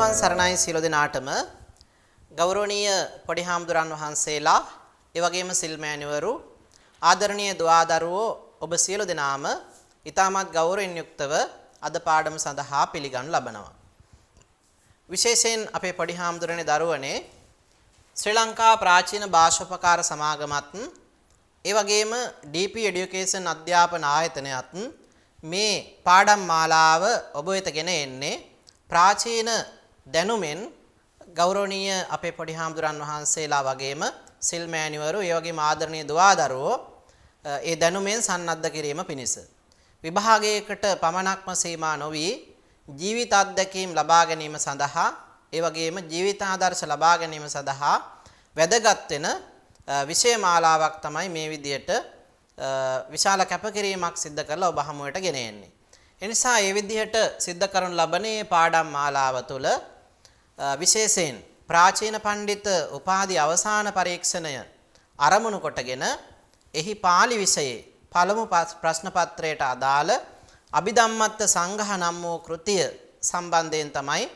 තෙරුවන් සරණයි සියලු දෙනාටම ගෞරවනීය පොඩි හාමුදුරන් වහන්සේලා ඒ වගේම සිල්මෑණිවරු ආදරණීය දුවදරුවෝ ඔබ සියලු දෙනාම ඊටමත් ගෞරවයෙන් යුක්තව අද පාඩම සඳහා පිළිගනු ලබනවා. විශේෂයෙන් අපේ පොඩි හාමුදුරනේ දරුවනේ ශ්‍රී ලංකා ප්‍රාචීන භාෂෝපකාර සමාගමත් ඒ වගේම DP Education අධ්‍යාපන ආයතනයත් මේ පාඩම් මාලාව ඔබ වෙත ගෙන එන්නේ ප්‍රාචීන දැනුමෙන් ගෞරවනීය අපේ පොඩි හාමුදුරන් වහන්සේලා වගේම සිල්මෑණිවරු ඒ වගේම ආදරණීය දුවදරුවෝ ඒ දැනුමෙන් සන්නද්ධ කිරීම පිණිස විභාගයකට පමණක්ම සීමා නොවි ජීවිත අත්දැකීම් ලබා ගැනීම සඳහා ඒ වගේම ජීවිත ආදර්ශ ලබා ගැනීම සඳහා වැදගත් වෙන විෂය මාලාවක් තමයි මේ විදියට විශාල කැපකිරීමක් සිදු කරලා ඔබ හමුවට ගෙන එන්නේ. ඒ නිසා මේ විදිහට සිද්ධ කරන ලබනේ පාඩම් මාලාව තුළ විශේෂයෙන් ප්‍රාචීන පඬිත උපාධි අවසාන පරීක්ෂණය ආරමුණු කොටගෙන එහි පාලි විෂයේ පළමු ප්‍රශ්න පත්‍රයට අදාළ අභිධම්මත්ත සංග්‍රහ නම් වූ කෘතිය සම්බන්ධයෙන් තමයි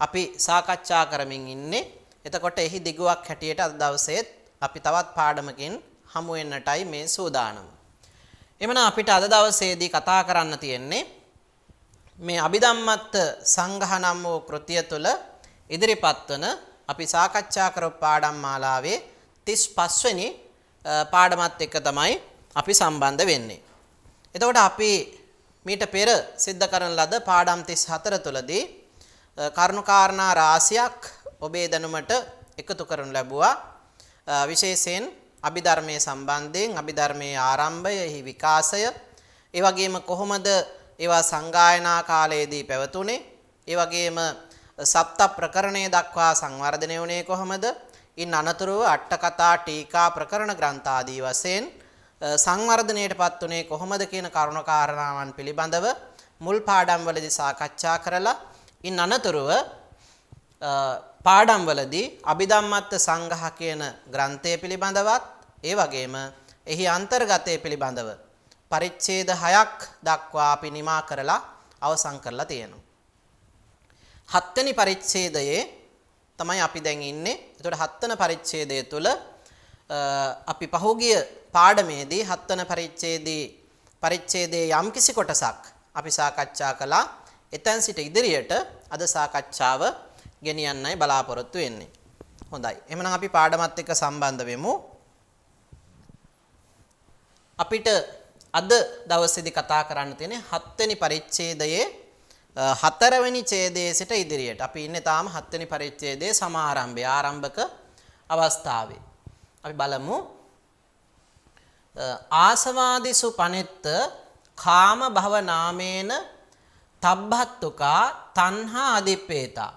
අපි සාකච්ඡා කරමින් ඉන්නේ. එතකොට එහි දිගුවක් හැටියට අද දවසේත් අපි තවත් පාඩමකින් හමු වෙන්නටයි මේ සූදානම. එමනම් අපිට අද දවසේදී කතා කරන්න තියෙන්නේ මේ අභිධම්මත්ත සංග්‍රහ නම් වූ කෘතිය තුළ ඉදිරිපත් වන අපි සාකච්ඡා කරපු පාඩම් මාලාවේ 35 වෙනි පාඩමත් එක්ක තමයි අපි සම්බන්ධ වෙන්නේ. එතකොට අපි මීට පෙර සිද්ධ කරන ලද පාඩම් 34 තුළදී කරුණාකාරණා රාශියක් ඔබේ දැනුමට එකතු කරනු ලැබුවා. විශේෂයෙන් අභිධර්මයේ සම්බන්ධයෙන් අභිධර්මයේ ආරම්භය, එහි විකාශය, ඒ වගේම කොහොමද ඒවා සංගායනා කාලයේදී පැවතුනේ, ඒ වගේම සප්ත ප්‍රකරණයේ දක්වා සංවර්ධනය වුණේ කොහොමද, ඉන් අනතුරුව අට කතා, ටීකා, ප්‍රකරණ ග්‍රන්ථ ආදී වශයෙන් සංවර්ධනයටපත් උනේ කොහොමද කියන කරුණාකාරණාවන් පිළිබඳව මුල් පාඩම්වලදී සාකච්ඡා කරලා ඉන් අනතුරුව පාඩම්වලදී අභිධම්මත්ත සංග්‍රහ කියන ග්‍රන්ථය පිළිබඳවත් ඒ වගේම එහි අන්තර්ගතය පිළිබඳව පරිච්ඡේද 6ක් දක්වා අපි නිමා කරලා අවසන් කරලා තියෙනවා. 7 වෙනි පරිච්ඡේදයේ තමයි අපි දැන් ඉන්නේ. ඒතකොට 7 වෙනි පරිච්ඡේදය තුළ අපි පහුගිය පාඩමේදී 7 වෙනි පරිච්ඡේදයේ යම්කිසි කොටසක් අපි සාකච්ඡා කළා. එතෙන් සිට ඉදිරියට අද සාකච්ඡාව ගෙනියන්නයි බලාපොරොත්තු වෙන්නේ. හොඳයි. එහෙනම් අපි පාඩමත් එක්ක සම්බන්ධ වෙමු. අපිට අද දවසේදී කතා කරන්න තියෙන්නේ 7 වෙනි පරිච්ඡේදයේ 4 වෙනි ඡේදයේ සිට ඉදිරියට. අපි ඉන්නේ තාම 7 වෙනි පරිච්ඡේදයේ සමාරම්භය ආරම්භක අවස්ථාවේ. අපි බලමු. ආසවාදිසු පනෙත්ත කාම භව නාමේන තබ්බත්තුකා තණ්හා අදිප්පේතා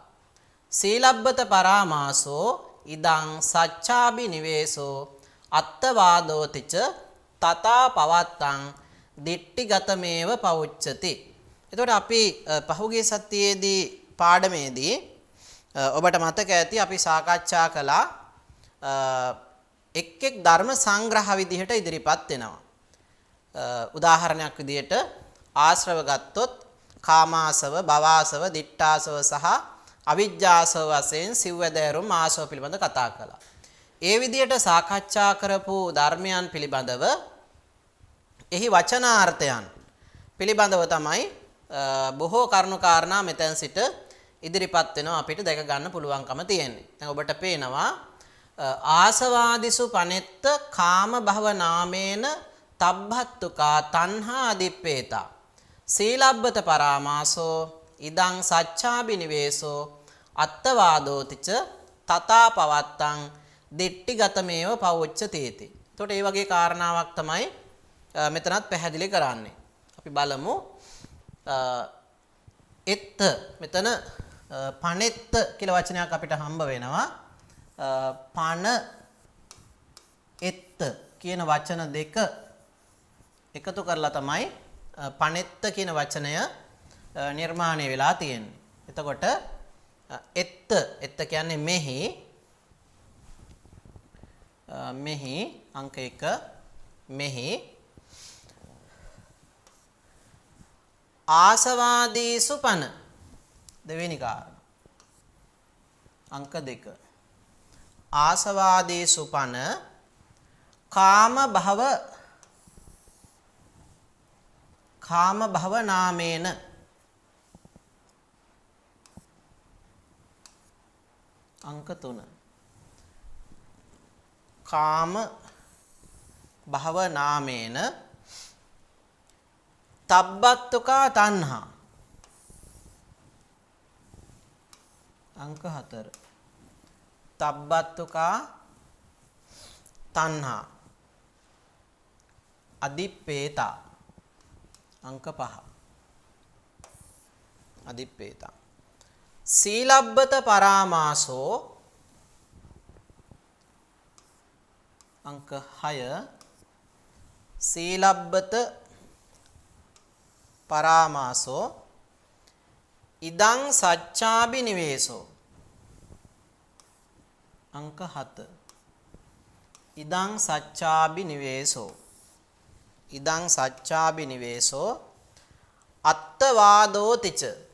සීලබ්බත පරාමාසෝ ඉදං සච්ඡාබි නිවේසෝ අත්තවාදෝතිච තතා පවත්තං දිට්ඨිගතමේව පවුච්චති. එතකොට අපි පහුගිය සතියේදී පාඩමේදී ඔබට මතක ඇති අපි සාකච්ඡා කළා එක් එක් ධර්ම සංග්‍රහ විදිහට ඉදිරිපත් වෙනවා. උදාහරණයක් විදිහට ආශ්‍රව ගත්තොත් කාමාසව, භවාසව, දිට්ඨාසව සහ අවිජ්ජාසව වශයෙන් සිව්වැදෑරුම් ආසව පිළිබඳ කතා කළා. ඒ විදිහට සාකච්ඡා කරපු ධර්මයන් පිළිබඳව එහි වචනාර්ථයන් පිළිබඳව තමයි බොහෝ කරුණු කාරණා මෙතෙන් සිට ඉදිරිපත් වෙනවා අපිට දැක ගන්න පුළුවන්කම තියෙන්නේ. දැන් ඔබට පේනවා ආසවාදිසු පනෙත්ත කාම භව නාමේන තබ්බත්තුකා තණ්හා අදිප්පේතා සීලබ්බත පරාමාසෝ ඉදං සච්ඡාබි නිවේසෝ අත්තවාදෝතිච තතා පවත්තං දිට්ඨිගතමේව පවුච්චති. එතකොට මේ වගේ කාරණාවක් තමයි මෙතනත් පැහැදිලි කරන්නේ. අපි බලමු. එත්ත මෙතන පනෙත්ත කියලා වචනයක් අපිට හම්බ වෙනවා. පන එත්ත කියන වචන දෙක එකතු කරලා තමයි පනෙත්ත කියන වචනය නිර්මාණය වෙලා තියෙන්නේ. එතකොට එත්ත කියන්නේ මෙහි අංක 1 මෙහි ආසවාදීසු පන දෙවෙනි කාරණා. අංක 2 ආසවාදීසු පන කාම භව නාමේන අංක 3 කාම භව නාමේන තබ්බත්තුකා තණ්හා අංක 4 තබ්බත්තුකා තණ්හා අදිප්පේතා අංක 5 අදිප්පේතා සීලබ්බත පරාමාසෝ අංක 6 සීලබ්බත පරාමාසෝ ඉදං සච්ඡාබි නිවේසෝ අංක 7 ඉදං සච්ඡාබි නිවේසෝ ඉදං සච්ඡාබි නිවේසෝ අත්තවාදෝ තිච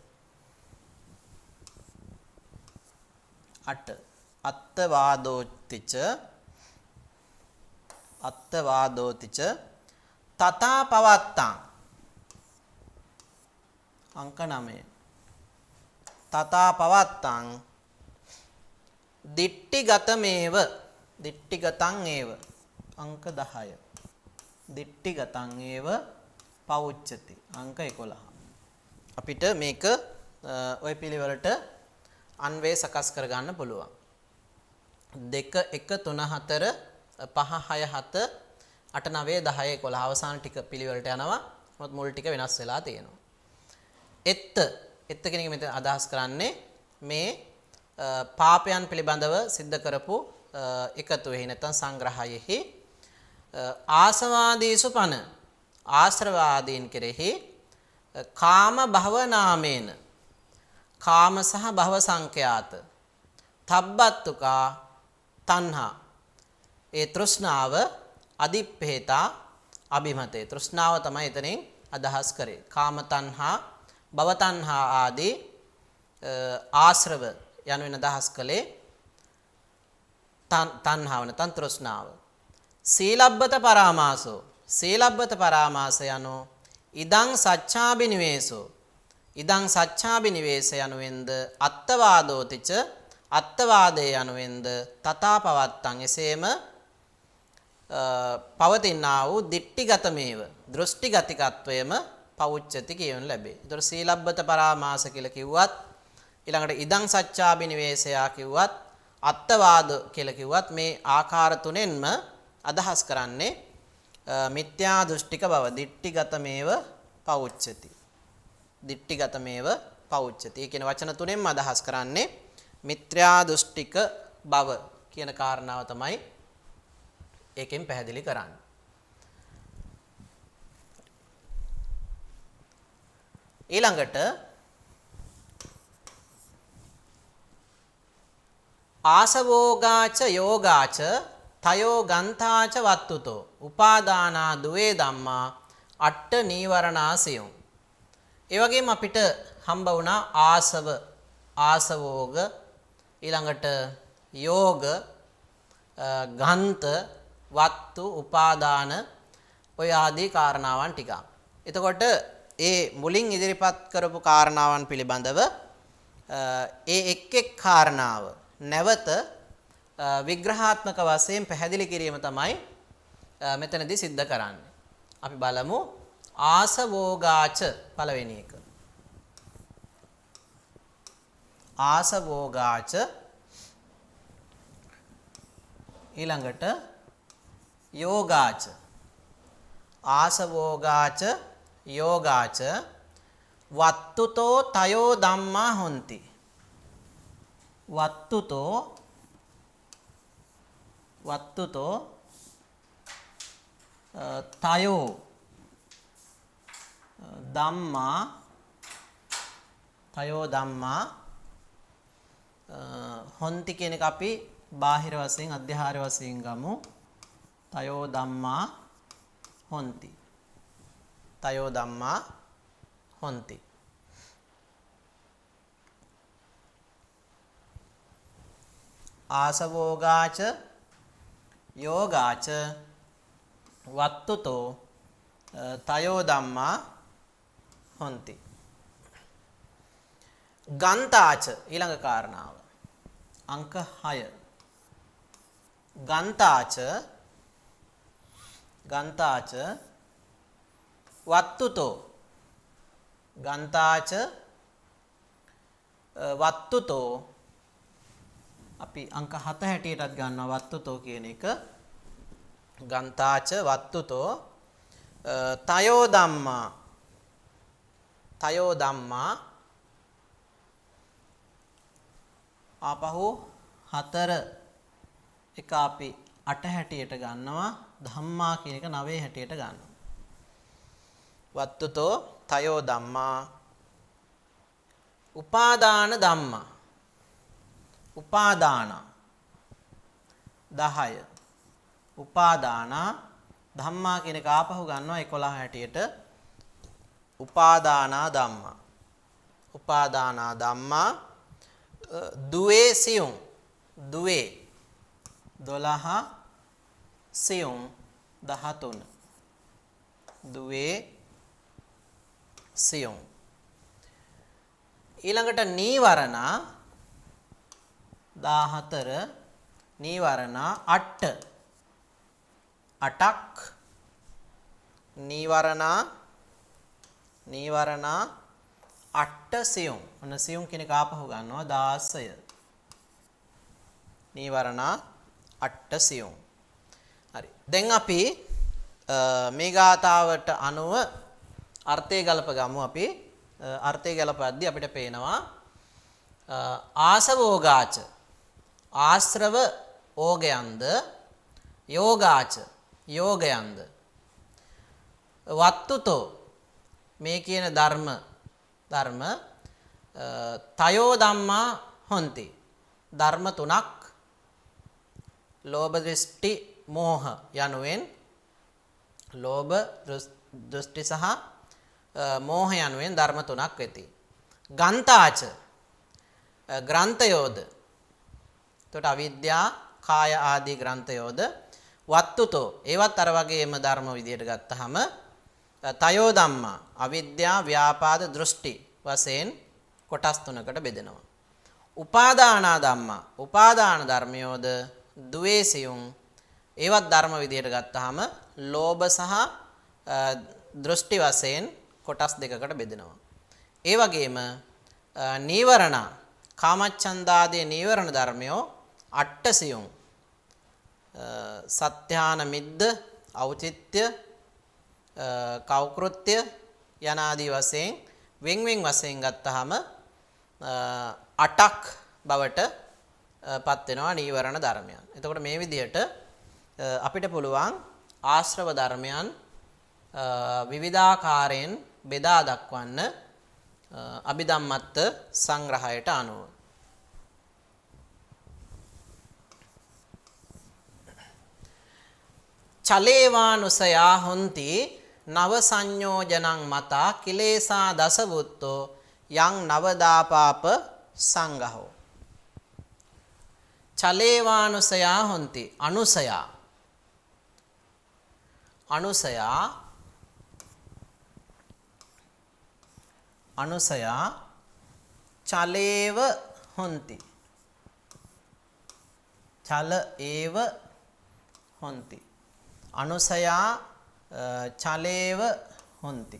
8 අත්තවාදෝ තිච තථා පවත්තං අංක 9 තථා පවත්තං දිට්ඨිගතමේව දිට්ඨිගතං ඒව අංක 10 දිට්ඨිගතං ඒව පවුච්චති අංක 11 අපිට මේක ওই පිළිවෙලට අන්වේ සකස් කර ගන්න පුළුවන් 2 1 3 4 5 6 7 8 9 10 11 අවසාන ටික පිළිවෙලට යනවා මොකද මුල් ටික වෙනස් වෙලා තියෙනවා එත්ත කියන එක මෙතන අදහස් කරන්නේ මේ පාපයන් පිළිබඳව සිද්ධ කරපු එකතුවෙහි නැත්නම් සංග්‍රහයෙහි ආසවාදීසු පන ආශ්‍රවාදීන් කෙරෙහි කාම භව නාමේන කාම සහ භව සංඛ්‍යාත තබ්බත්තුකා තණ්හා ඒ තෘෂ්ණාව අදිප්පේතා අභිමතේ තෘෂ්ණාව තමයි එතනින් අදහස් කරේ කාම තණ්හා භව තණ්හා ආදී ආශ්‍රව යනුවෙන් අදහස් කළේ තණ්හාව නැත්නම් තෘෂ්ණාව සීලබ්බත පරාමාසෝ සීලබ්බත පරාමාස යනෝ ඉදං සච්ඡාබි නිවේසෝ ඉදං සච්ඡාබි නිවේස යනුවෙන්ද අත්තවාදෝතිච අත්තවාදේ යනුවෙන්ද තථා පවත්තං එසේම පවතිනා වූ දිට්ඨිගතමේව දෘෂ්ටිගතිකත්වයම පවුච්චති කියවන ලැබේ. ඒතර සීලබ්බත පරාමාස කියලා කිව්වත් ඊළඟට ඉදං සච්ඡාබි නිවේසයා කිව්වත් අත්තවාද කියලා කිව්වත් මේ ආකාර තුනෙන්ම අදහස් කරන්නේ මිත්‍යා දෘෂ්ටික බව දිට්ඨිගතමේව පවුච්චති. දිට්ඨිගතමේව පවුච්චති. ඒ කියන වචන තුනෙන්ම අදහස් කරන්නේ මිත්‍යා දෘෂ්ටික බව කියන කාරණාව තමයි ඒකෙන් පැහැදිලි කරන්නේ. ඊළඟට ආසවෝගාච යෝගාච තයෝ ගන්තාච වත්තුතෝ උපාදානා දුවේ ධම්මා අට්ඨ නීවරණාසියුම්. ඒ වගේම අපිට හම්බ වුණා ආසව ආසවෝග ඊළඟට යෝග ගන්ත වත්තු උපාදාන ඔය ආදී කාරණාවන් ටික. එතකොට ඒ මුලින් ඉදිරිපත් කරපු කාරණාවන් පිළිබඳව ඒ එක් කාරණාව නැවත විග්‍රහාත්මක වශයෙන් පැහැදිලි කිරීම තමයි මෙතනදී සිද්ධ කරන්නේ. අපි බලමු ආසවෝගාච පළවෙනි එක. ආසවෝගාච ඊළඟට යෝගාච ආසවෝගාච යෝගාච වත්තුතෝ තයෝ ධම්මා හොಂತಿ වත්තුතෝ තයෝ ධම්මා හොಂತಿ කියන එක අපි බාහිර වශයෙන් අධ්‍යාහාර වශයෙන් ගමු තයෝ ධම්මා හොಂತಿ තයෝ ධම්මා හොಂತಿ ආසවෝගාච යෝගාච වත්තුතෝ තයෝ ධම්මා හොಂತಿ. ගන්තාච ඊළඟ කාරණාව අංක 6. ගන්තාච වත්තුතෝ ගන්තාච වත්තුතෝ අපි අංක 7 හැටියටත් ගන්නවා වත්තුතෝ කියන එක. ගන්තාච වත්තුතෝ තයෝ ධම්මා ආපහු 4 එක අපි 8 හැටියට ගන්නවා ධම්මා කියන එක 9 හැටියට ගන්නවා. වත්තුතෝ තයෝ ධම්මා උපාදාන ධම්මා උපාදාන 10 උපාදාන ධම්මා කියන එක ආපහු ගන්නවා 11 හැටියට උපාදානා ධම්මා දුවේ සියුම් දුවේ 12 සියුම් 13 දුවේ සියුම්. ඊළඟට නීවරණ 14 නීවරණ 8ක් නීවරණ 8 සියුම්. ඔන්න සියුම් කියන එක ආපහු ගන්නවා 16 නීවරණ 8 සියුම්. හරි. දැන් අපි මේ ගාථාවට අනුව අර්ථය ගලප ගමු. අපි අර්ථය ගලපද්දී අපිට පේනවා ආසවෝගාච ආශ්‍රව ඕගයන්ද යෝගාච යෝගයන්ද වත්තුතෝ මේ කියන ධර්ම තයෝ ධම්මා හොಂತಿ ධර්ම තුනක් ලෝභ දෘෂ්ටි මෝහ යනුවෙන් ලෝභ දෘෂ්ටි සහ මෝහ යනුවෙන් ධර්ම තුනක් වෙති. ගන්තාච ග්‍රන්ථයෝද එතකොට අවිද්‍යා කාය ආදී ග්‍රන්ථයෝද වත්තුතෝ ඒවත් අර වගේම ධර්ම විදියට ගත්තහම තයෝ ධම්මා අවිද්‍යා ව්‍යාපාද දෘෂ්ටි වශයෙන් කොටස් තුනකට බෙදෙනවා. උපාදානා ධම්මා උපාදාන ධර්මයෝද ද්වේෂයුන් ඒවත් ධර්ම විදියට ගත්තහම ලෝභ සහ දෘෂ්ටි වශයෙන් කොටස් දෙකකට බෙදෙනවා. ඒ වගේම නීවරණ කාමච්ඡන්දාදී නීවරණ ධර්මයෝ 8 සියුම් සත්‍යාන මිද්ද ඖචිත්‍ය කෞකෘත්‍ය යනාදී වශයෙන් වෙන් වශයෙන් ගත්තහම 8ක් බවට පත් වෙනවා නීවරණ ධර්මයන්. එතකොට මේ විදිහට අපිට පුළුවන් ආශ්‍රව ධර්මයන් විවිධාකාරයෙන් බෙදා දක්වන්න අභිධම්මත්ත සංග්‍රහයට අනුව. චලේවානුසයා හොಂತಿ නව සංයෝජනං මතා කිලේසා දසවුත්තෝ යං නවදාපාප සංඝහෝ. චලේවානුසයා හොಂತಿ අනුසයා චලේව හොಂತಿ චල ඒව හොಂತಿ අනුසයා චලේව හොಂತಿ.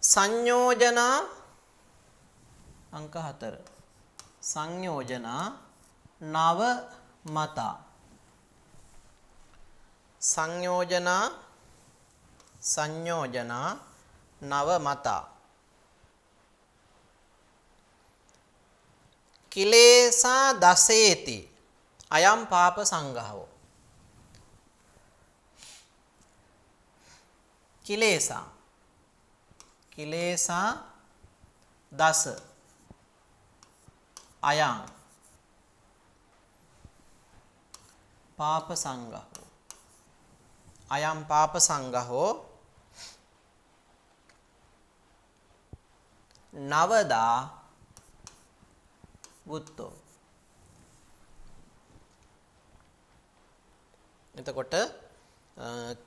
සංයෝජනා අංක 4 සංයෝජනා නව මතා සංයෝජනා නව මතා කිලේසා දසේති අයම් පාප සංඝහෝ. කිලේසා දස අයං පාප සංඝහෝ අයම් පාප සංඝහෝ නවදා වුත්තෝ. එතකොට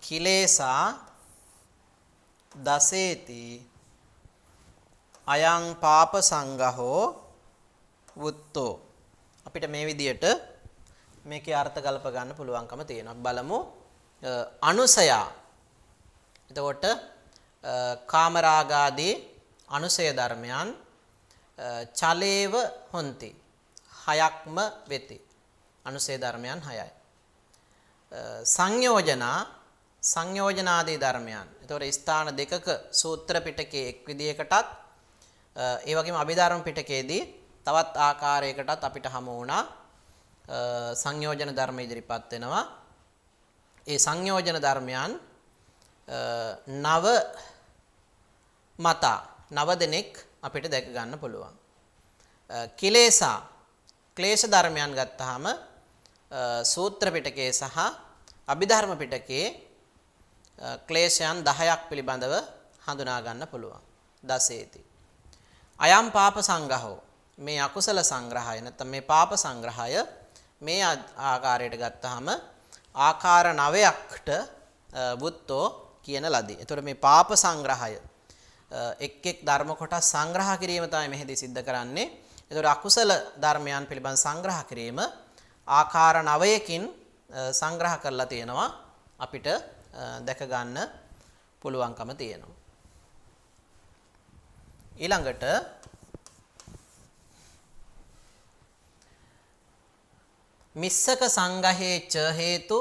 කිලේසා දසේති අයං පාප සංගහෝ වුත්තෝ. අපිට මේ විදියට මේකේ අර්ථ කල්ප ගන්න පුළුවන්කම තියෙනවා. බලමු අනුසය. එතකොට කාමරාගාදී අනුසය ධර්මයන් චලේව හොಂತಿ. හයක්ම වෙති. අනුසය ධර්මයන් 6යි. සංයෝජනාදී ධර්මයන්. එතකොට ස්ථාන දෙකක සූත්‍ර පිටකයේ එක් විදියකටත් ඒ වගේම අභිධර්ම පිටකයේදී තවත් ආකාරයකටත් අපිට හමු වුණා සංයෝජන ධර්ම ඉදිරිපත් වෙනවා. ඒ සංයෝජන ධර්මයන් නව මත 9 දෙනෙක් අපිට දැක ගන්න පුළුවන්. කිලේසා ක්ලේශ ධර්මයන් ගත්තාම සූත්‍ර පිටකයේ සහ අභිධර්ම පිටකයේ ක්ලේශයන් 10ක් පිළිබඳව හඳුනා ගන්න පුළුවන්. දසේති. අයම් පාප සංගහෝ මේ අකුසල සංග්‍රහය නැත්නම් මේ පාප සංග්‍රහය මේ ආකාරයට ගත්තාම ආකාර 9කට වුත්තෝ කියන ලදී. එතකොට මේ පාප සංග්‍රහය එක් එක් ධර්ම කොටස් සංග්‍රහ කිරීම තමයි මෙහිදී සිද්ධ කරන්නේ. එතකොට අකුසල ධර්මයන් පිළිබඳ සංග්‍රහ කිරීම ආකාර 9කින් සංග්‍රහ කරලා තියෙනවා. අපිට දැක ගන්න පුළුවන්කම තියෙනවා. ඊළඟට මිස්සක සංගහේ ච හේතු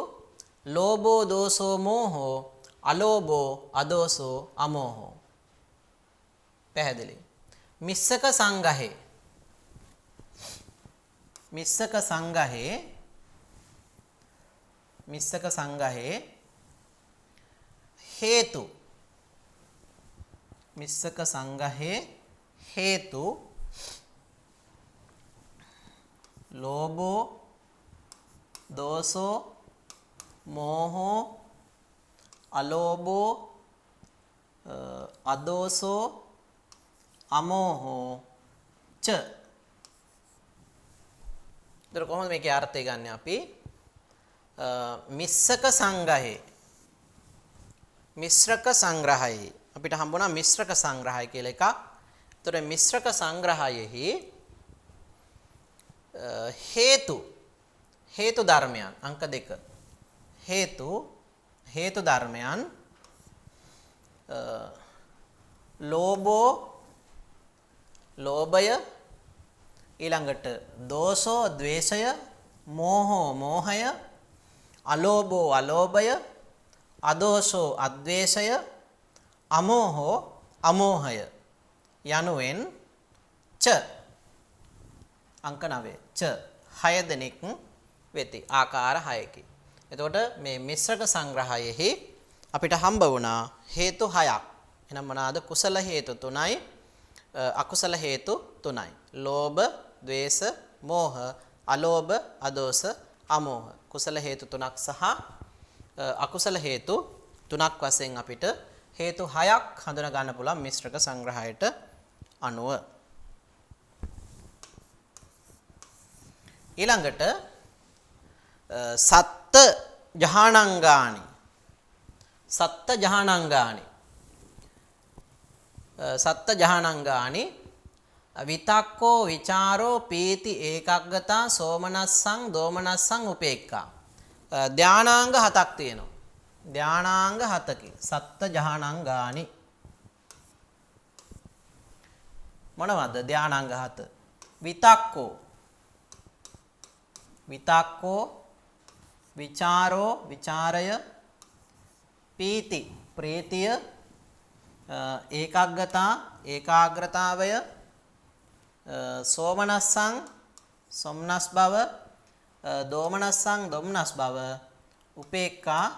ලෝභෝ දෝසෝ මෝහෝ අලෝභෝ අදෝසෝ අමෝහෝ. පැහැදිලි. මිස්සක සංගහේ හේතු ලෝභෝ දෝසෝ මෝහෝ අලෝභෝ අදෝසෝ අමෝහෝ ච. දර කොහොමද මේකේ අර්ථය ගන්න අපි? මිස්සක සංගහේ මිශ්‍රක සංග්‍රහයෙහි අපිට හම්බුණා මිශ්‍රක සංග්‍රහය කියලා එකක්. ඒතර මිශ්‍රක සංග්‍රහයෙහි හේතු ධර්මයන් අංක 2 හේතු ධර්මයන් ලෝභය ඊළඟට දෝෂෝ ද්වේෂය මෝහෝ මෝහය අලෝභෝ අලෝභය අදෝෂෝ අද්වේෂය අමෝහෝ අමෝහය යනුවෙන් ච අංක 9 ච 6 දෙනෙක් වෙති ආකාර 6කි. එතකොට මේ මිශ්‍රක සංග්‍රහයෙහි අපිට හම්බ වුණා හේතු 6ක්. එහෙනම් මොනවාද? කුසල හේතු 3යි අකුසල හේතු 3යි. ලෝභ, ද්වේෂ, මෝහ, අලෝභ, අදෝස, අමෝහ. කුසල හේතු 3ක් සහ අකුසල හේතු 3ක් වශයෙන් අපිට හේතු 6ක් හඳුනා ගන්න පුළුවන් මිශ්‍රක සංග්‍රහයට අනුව. ඊළඟට සත්ත ජහානංගානි විතක්කෝ විචාරෝ පීති ඒකග්ගතා සෝමනස්සං දෝමනස්සං උපේක්ඛා. ධානාංග 7ක් තියෙනවා. ධානාංග 7කි. සත්ත ජහානංගානි මොනවද? ධානාංග 7. විතක්කෝ විචාරෝ විචාරය පීති ප්‍රීතිය ඒකග්ගතා ඒකාග්‍රතාවය සෝමනස්සං සොම්නස් බව දෝමනස්සං දොම්නස් බව උපේක්ඛා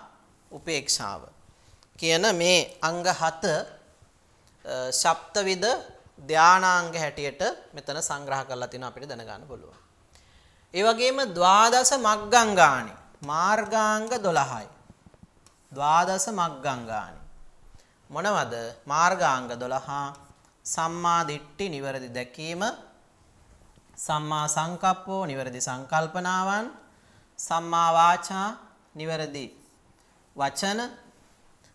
උපේක්ෂාව කියන මේ අංග 7 සප්තවිද ධානාංග හැටියට මෙතන සංග්‍රහ කරලා තිනවා අපිට දැනගන්න පුළුවන්. ඒ වගේම ද්වාදස මග්ගංගානි මාර්ගාංග 12යි. ද්වාදස මග්ගංගානි මොනවද? මාර්ගාංග 12 සම්මා දිට්ඨි නිවැරදි දැකීම, සම්මා සංකප්පෝ නිවැරදි සංකල්පනාවන්, සම්මා වාචා නිවැරදි වචන,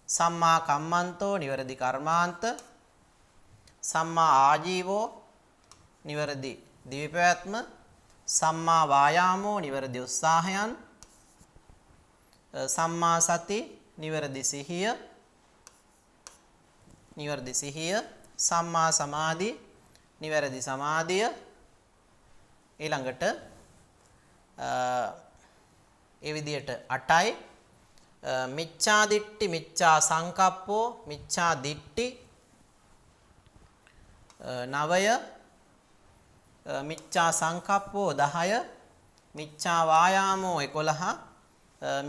සම්මා කම්මන්තෝ නිවැරදි කර්මාන්ත, සම්මා ආජීවෝ නිවැරදි දිවිපැවැත්ම, සම්මා වායාමෝ නිවැරදි උත්සාහයන්, සම්මා සති නිවැරදි සිහිය, සම්මා සමාධි නිවැරදි සමාධිය. ඊළඟට ඒ විදිහට 8යි මිච්ඡා දිට්ඨි මිච්ඡා සංකප්පෝ මිච්ඡා දිට්ඨි 9 මිච්ඡා සංකප්පෝ 10 මිච්ඡා වායාමෝ 11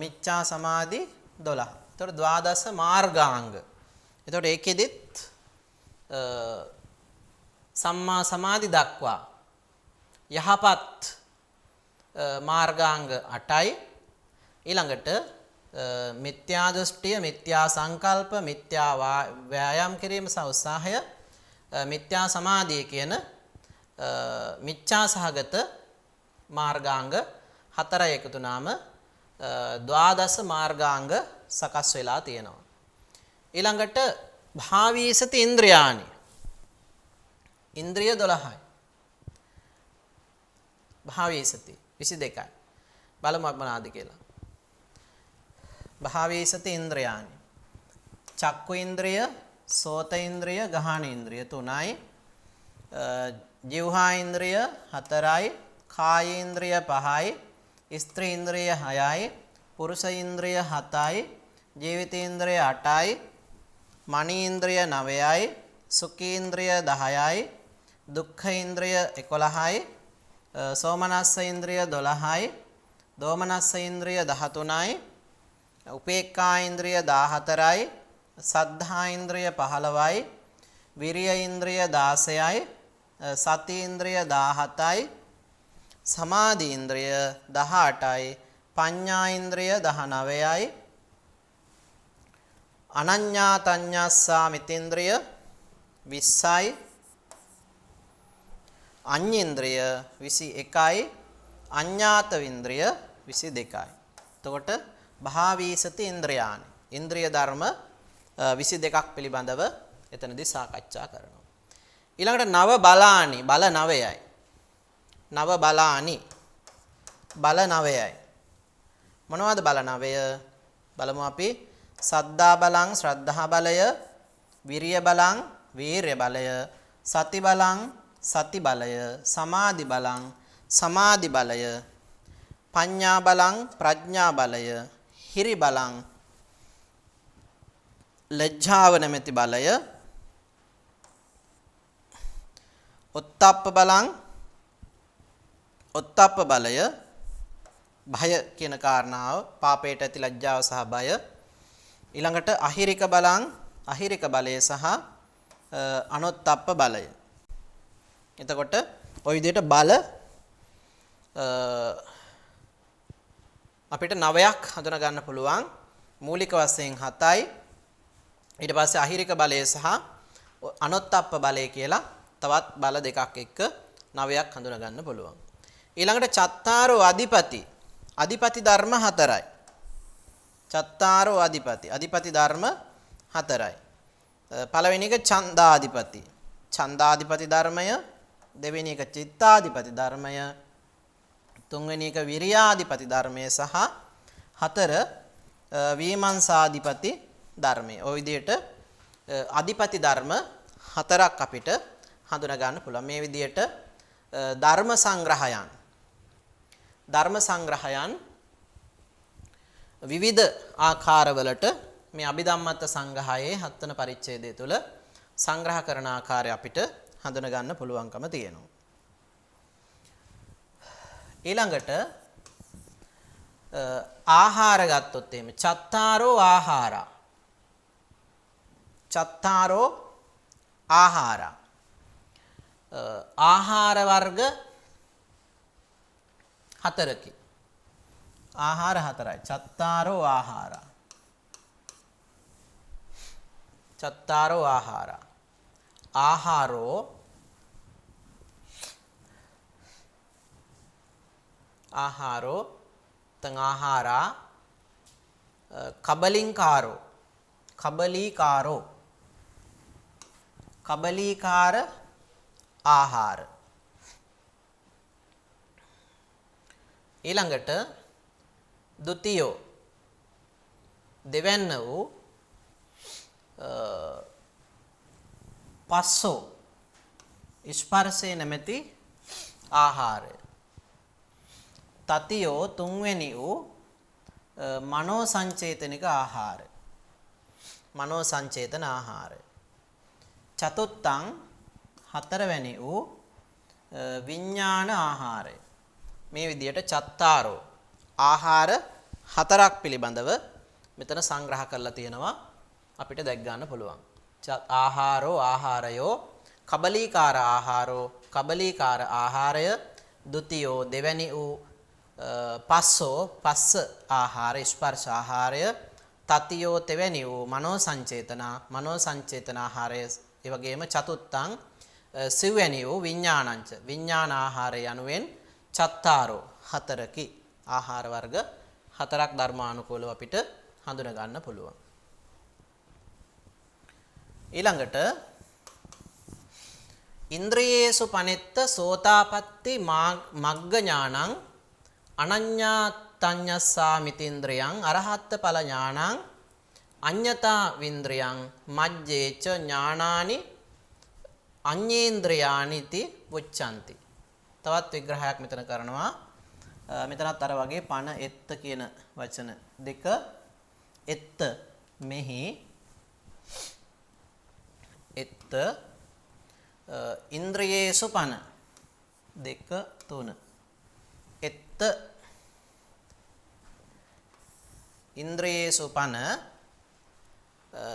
මිච්ඡා සමාධි 12. එතකොට ද්වාදස මාර්ගාංග. එතකොට ඒකෙදිත් සම්මා සමාධි දක්වා යහපත් මාර්ගාංග 8යි. ඊළඟට මිත්‍යා දෘෂ්ටිය, මිත්‍යා සංකල්ප, මිත්‍යා ව්‍යායාම් කිරීම සහ උත්සාහය, මිත්‍යා සමාධිය කියන මිච්ඡා සහගත මාර්ගාංග 4 එකතු වුණාම ද්වාදස මාර්ගාංග සකස් වෙලා තියෙනවා. ඊළඟට භාවීසති ඉන්ද්‍රයානි. ඉන්ද්‍රිය 12යි. භාවීසති 22යි. බලමු මොනවාද කියලා. භාවීසති ඉන්ද්‍රයානි. චක්කු ඉන්ද්‍රිය, සෝත ඉන්ද්‍රිය, ගහන ඉන්ද්‍රිය 3යි. ජීවහා ඉන්ද්‍රිය 4යි. කාය ඉන්ද්‍රිය 5යි. ස්ත්‍රී ඉන්ද්‍රිය 6යි. පුරුෂ ඉන්ද්‍රිය 7යි. ජීවිතේන්ද්‍රය 8යි. මනීන්ද්‍රය 9යි. සුඛීන්ද්‍රය 10යි. දුක්ඛේන්ද්‍රය 11යි. සෝමනස්ස ඉන්ද්‍රිය 12යි. දෝමනස්ස ඉන්ද්‍රිය 13යි. උපේක්ඛා ඉන්ද්‍රිය 14යි. සද්ධා ඉන්ද්‍රිය 15යි. විරිය ඉන්ද්‍රිය 16යි. සති ඉන්ද්‍රිය 17යි. සමාධි ඉන්ද්‍රිය 18යි. පඤ්ඤා ඉන්ද්‍රිය 19යි. අනඤ්ඤා තඤ්ඤස්සා මිතේන්ද්‍රය 20යි. අඤ්ඤේන්ද්‍රය 21යි. අඤ්ඤාත වින්ද්‍රය 22යි. එතකොට භාවීසති ඉන්ද්‍රයානි. ඉන්ද්‍රිය ධර්ම 22ක් පිළිබඳව එතනදී සාකච්ඡා කරනවා. ඊළඟට නව බලානි බල 9යි. නව බලානි බල 9යි. මොනවද බල 9? බලමු අපි. සද්ධා බලං ශ්‍රද්ධා බලය, විරිය බලං වීර්ය බලය, සති බලං සති බලය, සමාධි බලං සමාධි බලය, පඤ්ඤා බලං ප්‍රඥා බලය, හිරි බලං ලැජ්ජාව නැමැති බලය, ඔත්තප්ප බලං ඔත්තප්ප බලය, භය කියන කාරණාව, පාපයට ඇති ලැජ්ජාව සහ බය. ඊළඟට අහිරික බලං අහිරික බලය සහ අනොත්තප්ප බලය. එතකොට ওই විදිහට බල අපිට 9ක් හඳුනා ගන්න පුළුවන්. මූලික වශයෙන් 7යි. ඊට පස්සේ අහිරික බලය සහ අනොත්තප්ප බලය කියලා තවත් බල දෙකක් එක්ක 9ක් හඳුනා ගන්න පුළුවන්. ඊළඟට චත්තාරෝ අධිපති. අධිපති ධර්ම 4යි. චත්තාරෝ අධිපති. අධිපති ධර්ම 4යි. පළවෙනි එක ඡන්දාධිපති. ඡන්දාධිපති ධර්මය. දෙවෙනි එක චිත්තාධිපති ධර්මය. තුන්වෙනි එක විරියාධිපති ධර්මය සහ 4 විමර්ශාධිපති ධර්මය. ওই විදිහට අධිපති ධර්ම 4ක් අපිට හඳුනා ගන්න පුළුවන්. මේ විදිහට ධර්ම සංග්‍රහයන් විවිධ ආකාරවලට මේ අභිධම්මත්ත සංග්‍රහයේ 7 වන පරිච්ඡේදය තුළ සංග්‍රහ කරන ආකාරය අපිට හඳුනා ගන්න පුළුවන්කම තියෙනවා. ඊළඟට ආහාර ගත්තොත් එහෙම චත්තාරෝ ආහාරා. චත්තාරෝ ආහාරා. ආහාර වර්ග 4කි. ආහාර 4යි. චත්තාරෝ ආහාරා. චත්තාරෝ ආහාරා. ආහාරෝ ආහාරෝ තං ආහාරා කබලින්කාරෝ කබලීකාරෝ කබලීකාර ආහාර ඊළඟට ද්විතීයෝ දෙවැන්න වූ පස්සෝ ස්පර්ශය නැමැති ආහාරය තතියෝ තුන්වෙනි වූ මනෝ සංචේතනික ආහාරය මනෝ සංචේතන ආහාරය චතුත්තං හතරවැනි වූ විඥාන ආහාරය මේ විදියට චත්තාරෝ ආහාර හතරක් පිළිබඳව මෙතන සංග්‍රහ කරලා තියෙනවා අපිට දැක් ගන්න පුළුවන් ආහාරෝ ආහාරයෝ කබලීකාර ආහාරෝ කබලීකාර ආහාරය ද්විතීයෝ දෙවැනි වූ පස්සෝ පස්ස ආහාර ස්පර්ශ ආහාරය තතියෝ තෙවැනි වූ මනෝ සංචේතන ආහාරය ඒ වගේම චතුත්තං සිව්වැනි වූ විඥානංච විඥාන ආහාරය යනුවෙන් චත්තාරෝ හතරකි ආහාර වර්ග හතරක් ධර්මානුකූලව අපිට හඳුන ගන්න පුළුවන් ඊළඟට ඉන්ද්‍රියේසු පනෙත්ත සෝතාපට්ටි මග්ග ඥානං අනඤ්ඤා තඤ්ඤස්සාමිතින්ද්‍රයං අරහත් ඵල ඥානං අඤ්ඤතා වින්ද්‍රයං මජ්ජේච ඥානානි අඤ්ඤේන්ද්‍රයානිති උච්චන්ති තවත් විග්‍රහයක් මෙතන කරනවා මෙතනත් අර වගේ පන එත්ත කියන වචන දෙක එත්ත මෙහි එත්ත ඉන්ද්‍රියේසු පන දෙක තුන එත්ත ඉන්ද්‍රියේසු පන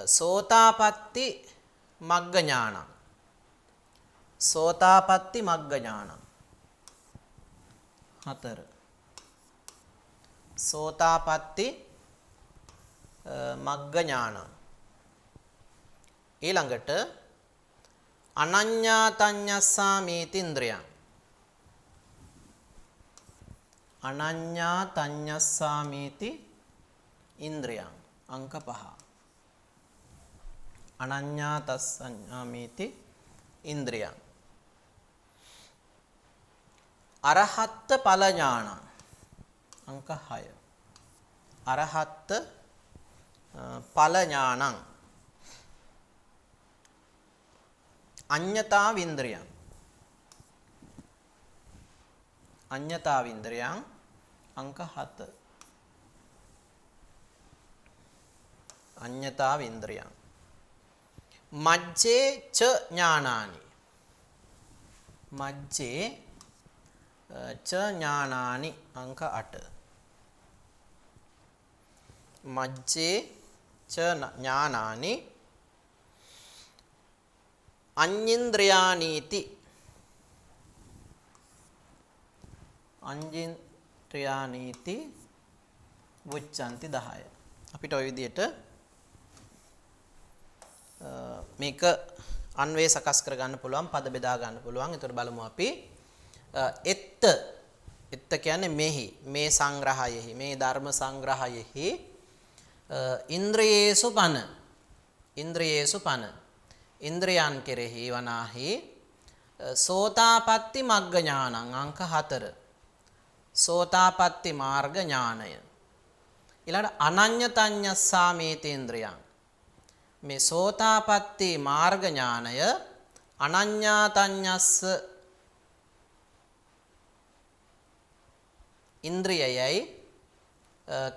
සෝතාපට්ටි මග්ග ඥානං සෝතාපට්ටි මග්ග ඥානං හතර සෝතාපට්ටි මග්ග ඥානං ඊළඟට අනඤ්ඤා තඤ්ඤස්සාමීති ඉන්ද්‍රයං අනඤ්ඤා තඤ්ඤස්සාමීති ඉන්ද්‍රයං අංක 5 අනඤ්ඤා තස්සඤ්ඤාමීති ඉන්ද්‍රයං අරහත් ඵල ඥානං අංක 6 අරහත් ඵල ඥානං අඤ්ඤතා වින්ද්‍රයං අඤ්ඤතා වින්ද්‍රයං අංක 7 අඤ්ඤතා වින්ද්‍රයං මජ්ජේ ච ඥානානි මජ්ජේ ච ඥානානි අංක 8 මජ්ජේ ච ඥානානි අඤ්ඤේන්ද්‍රයානීති අඤ්ඤේන්ද්‍රයානීති උච්චන්ති 10 අපිට ওই විදිහට මේක අන්වේ සකස් කර ගන්න පුළුවන් පද බෙදා ගන්න පුළුවන්. ඒතර බලමු අපි එත්ත කියන්නේ මෙහි මේ සංග්‍රහයෙහි මේ ධර්ම සංග්‍රහයෙහි ඉන්ද්‍රියේසු පන ඉන්ද්‍රයන් කෙරෙහි වනාහි සෝතාපට්ටි මග්ග ඥානං අංක 4 සෝතාපට්ටි මාර්ග ඥානය ඊළඟ අනඤ්ඤතඤ්ඤස්සාමේති ඉන්ද්‍රයන් මේ සෝතාපට්ටි මාර්ග ඥානය අනඤ්ඤාතඤ්ඤස්ස ඉන්ද්‍රියයයි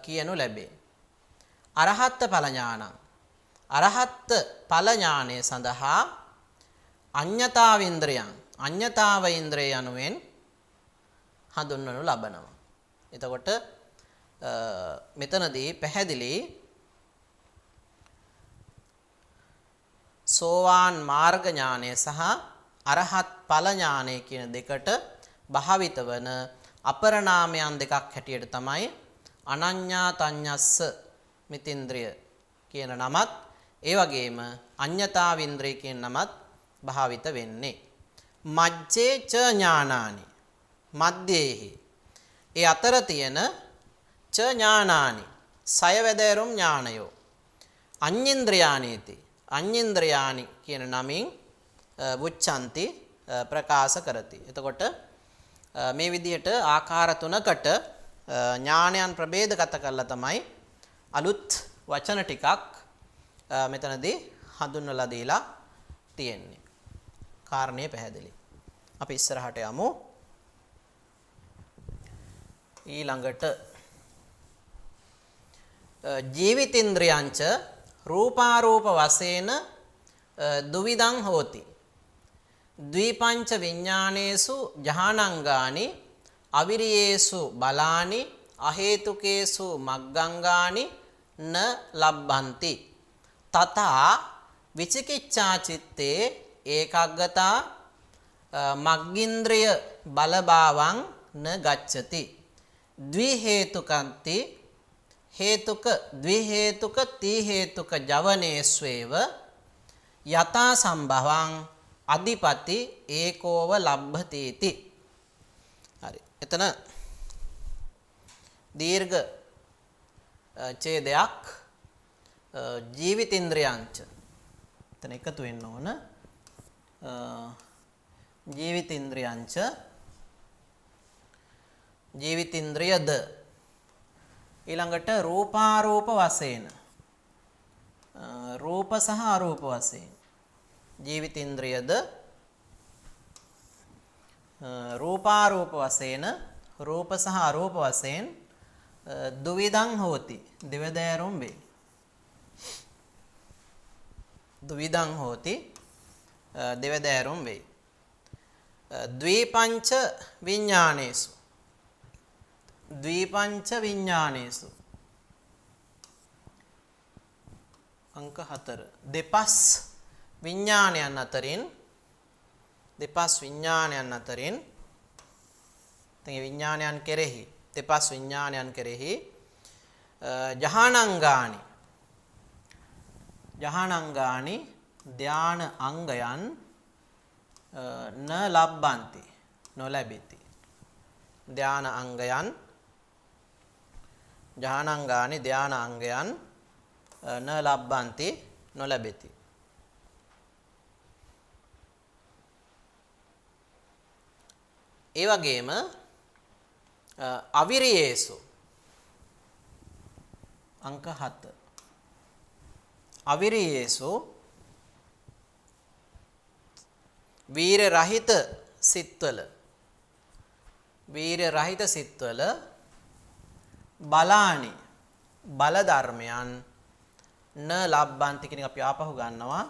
කියනු ලැබේ අරහත් ඵල ඥානං අරහත් ඵල ඥානය සඳහා අඤ්ඤතාව ඉන්ද්‍රයන් අඤ්ඤතාව ඉන්ද්‍රය යනුවෙන් හඳුන්වනු ලබනවා. එතකොට මෙතනදී පැහැදිලි සෝවාන් මාර්ග ඥානය සහ අරහත් ඵල ඥානය කියන දෙකට භාවිත වන අපර නාමයන් දෙකක් හැටියට තමයි අනඤ්ඤා තඤ්ඤස්ස මිතින්ද්‍රිය කියන නමත් ඒ වගේම අඤ්ඤතා වින්ද්‍රිය කියන නමත් භාවිත වෙන්නේ. මජ්ජේ ච ඥානානි මධ්‍යේහි ඒ අතර තියෙන ච ඥානානි සය වැදෑරුම් ඥානයෝ අඤ්ඤේන්ද්‍රයානීති අඤ්ඤේන්ද්‍රයානි කියන නමින් වුච්ඡanti ප්‍රකාශ කරති. එතකොට මේ විදිහට ආකාර තුනකට ඥානයන් ප්‍රභේදගත කරලා තමයි අලුත් වචන ටිකක් මෙතනදී හඳුන්වලා දීලා තියෙන්නේ. කාරණේ පැහැදිලි. අපි ඉස්සරහට යමු. ඊළඟට ජීවිතේන්ද්‍රයන්ච රූපාරූප වශයෙන් දුවිදං හෝති. ද්විපංච විඥානේසු ජහානංගානි අවිරියේසු බලානි අහේතුකේසු මග්ගංගානි න ලබ්බන්ති. තථා විචිකිච්ඡා චිත්තේ ඒකග්ගතා මග්ගින්ද්‍රය බලභාවං න ගච්ඡති. ද්වි හේතුකන්ති හේතුක ද්වි හේතුක ති හේතුක ජවනේස්වේව යතා සම්භවං අධිපති ඒකෝව ලබ්භතේති. හරි. එතන දීර්ඝ ඡේදයක් ජීවිතේන්ද්‍රයන්ච. එතන එකතු වෙන්න ඕන. ජීවිතේන්ද්‍රයන්ච ජීවිතේන්ද්‍රයද ඊළඟට රූපාරූප වශයෙන් රූප සහ අරූප වශයෙන් ජීවිතේන්ද්‍රයද රූපාරූප වශයෙන් රූප සහ අරූප වශයෙන් දුවිදං හෝති දෙවදෑරුම් වේ. දුවිදං හෝති දෙවදෑරුම් වේ. ද්විපංච විඥානේසු ද්විපංච විඥානේසු අංක 4 දෙපස් විඥානයන් අතරින් දෙපස් විඥානයන් අතරින් තේ විඥානයන් කෙරෙහි දෙපස් විඥානයන් කෙරෙහි ජහානංගානි ධාන අංගයන් න ලබ්බන්ති නොලැබෙති. ධාන අංගයන් ජහානංගානි ධාන අංගයන් න ලබ්බන්ති නොලැබෙති. ඒ වගේම අවිරියේසු අංක 7 අවිරියේසු වීර රහිත සිත්වල බලානි බල ධර්මයන් න ලබ්බන්ති කියන එක අපි ආපහු ගන්නවා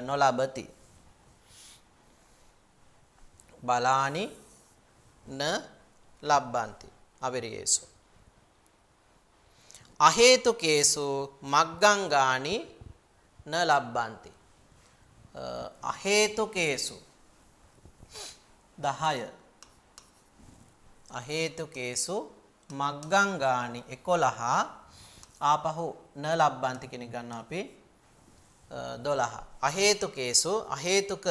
නොලබති. බලානි න ලබ්බන්ති අවිරියේසු. අහේතුකේසු මග්ගංගානි න ලබ්බන්ති. අහේතුකේසු 10 අහේතුකේසු මග්ගංගානි 11 ආපහු න ලබ්බන්ති කියන ගන්න අපි 12. අහේතුකේසු අහේතුක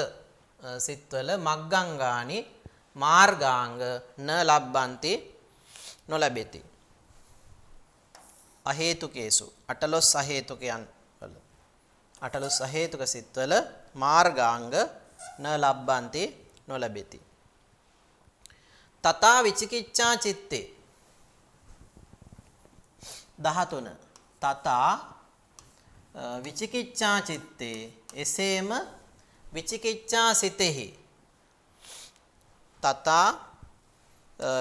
සිත්වල මග්ගංගානි මාර්ගාංග න ලබ්බන්ති නොලැබෙති. අහේතුකේසු අටලොස් අහේතුකයන් වල අටලොස් අහේතුක සිත්වල මාර්ගාංග න ලබ්බන්ති නොලැබෙති. තථා විචිකිච්ඡා චිත්තේ 13 තථා විචිකිච්ඡා චිත්තේ එසේම විචිකිච්ඡා සිතෙහි තථා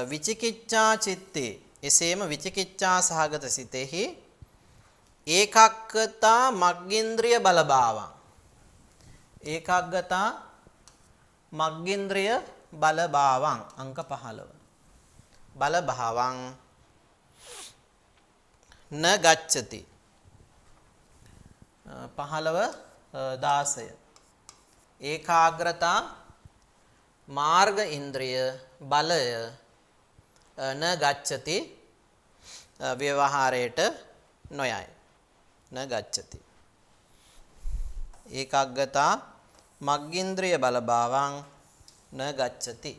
විචිකිච්ඡා චිත්තේ එසේම විචිකිච්ඡා සහගත සිතෙහි ඒකග්ගතා මග්ගින්ද්‍රිය බලභාවං ඒකග්ගතා මග්ගින්ද්‍රිය බලභාවං අංක 15 බලභාවං න ගච්ඡති 15 16 ඒකාග්‍රතා මාර්ග ඉන්ද්‍රිය බලය න ගච්ඡති ව්‍යවහාරයට නොයයි න ගච්ඡති. ඒකාග්‍රතා මග්ගින්ද්‍රිය බලභාවං න ගච්ඡති.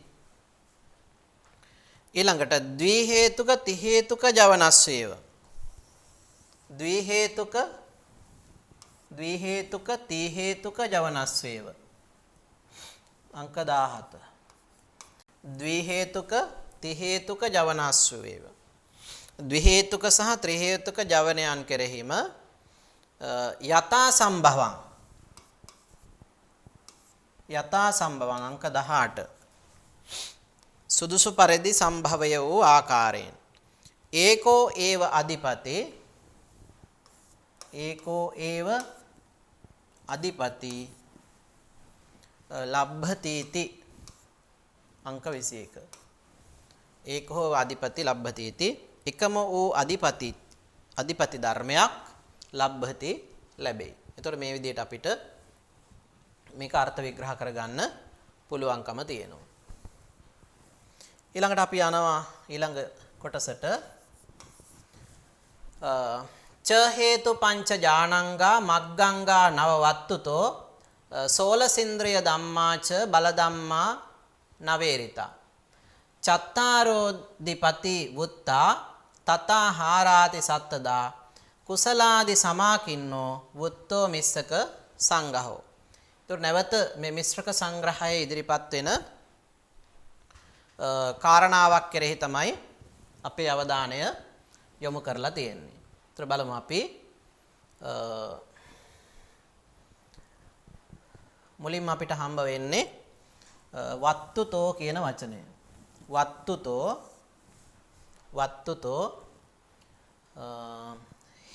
ඊළඟට ද්වි හේතුක ති හේතුක ජවනස්සේව. ද්වි හේතුක ති හේතුක ජවනස්සේව. අංක 17. ද්වි හේතුක ති හේතුක ජවනස්සේව. ද්වි හේතුක සහ ත්‍රි හේතුක ජවනයන් කෙරෙහිම යථා සම්භවං අංක 18. සුදුසු පරිදි සම්භවය වූ ආකාරයෙන් ඒකෝ ඒව අධිපති ලබ්භතිති අංක 21. ඒකෝ අධිපති ලබ්භතිති එකම වූ අධිපති ධර්මයක් ලබ්භති ලැබේ. එතකොට මේ විදිහට අපිට මේක අර්ථ විග්‍රහ කරගන්න පුළුවන්කම තියෙනවා. ඊළඟට අපි යනවා ඊළඟ කොටසට. ච හේතු පංච ඥානංගා මග්ගංගා නව වත්තුතෝ සෝලසින්ද්‍රිය ධම්මාච බල ධම්මා නවේරිතා චත්තාරෝදිපති වුත්තා තතා හාරාති සත්තදා කුසලාදි සමාකින්නෝ වුත්තෝ මිස්සක සංඝහෝ. ඒතර නැවත මේ මිශ්‍රක සංග්‍රහයේ ඉදිරිපත් වෙන කාරණාවක් කෙරෙහි තමයි අපේ අවධානය යොමු කරලා තියෙන්නේ. ඒතර බලමු අපි මුලින්ම අපිට හම්බ වෙන්නේ වත්තුතෝ කියන වචනය. වත්තුතෝ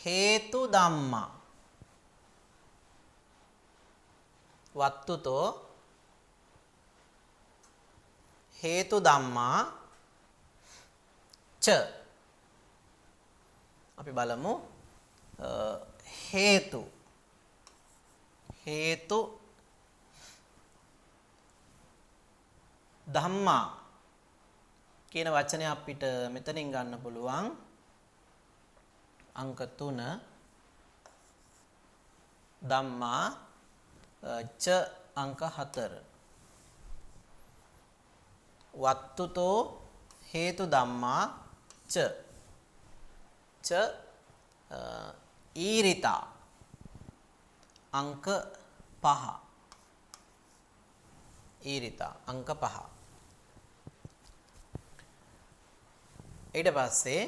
හේතු ධම්මා. වත්තුතෝ හේතු ධම්මා ච. අපි බලමු හේතු ධම්මා කියන වචනය අපිට මෙතනින් ගන්න පුළුවන් අංක 3. ධම්මා ච අංක 4. වත්තුතෝ හේතු ධම්මා ච ඊරිතා අංක 5. ඊරිතා අංක 5. ඊට පස්සේ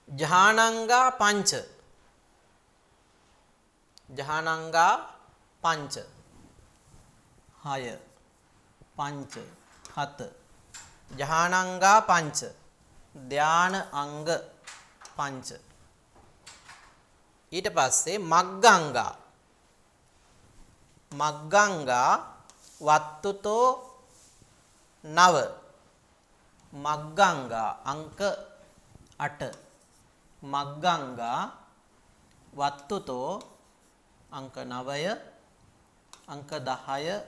ජහානංගා පංච. ජහානංගා පංච 6 පංච 7. ජහානංගා පංච ධාන අංග පංච. ඊට පස්සේ මග්ගංගා වත්තුතෝ 9. මග්ගංගා අංක 8. මග්ගංගා වත්තුතෝ අංක 9 අංක 10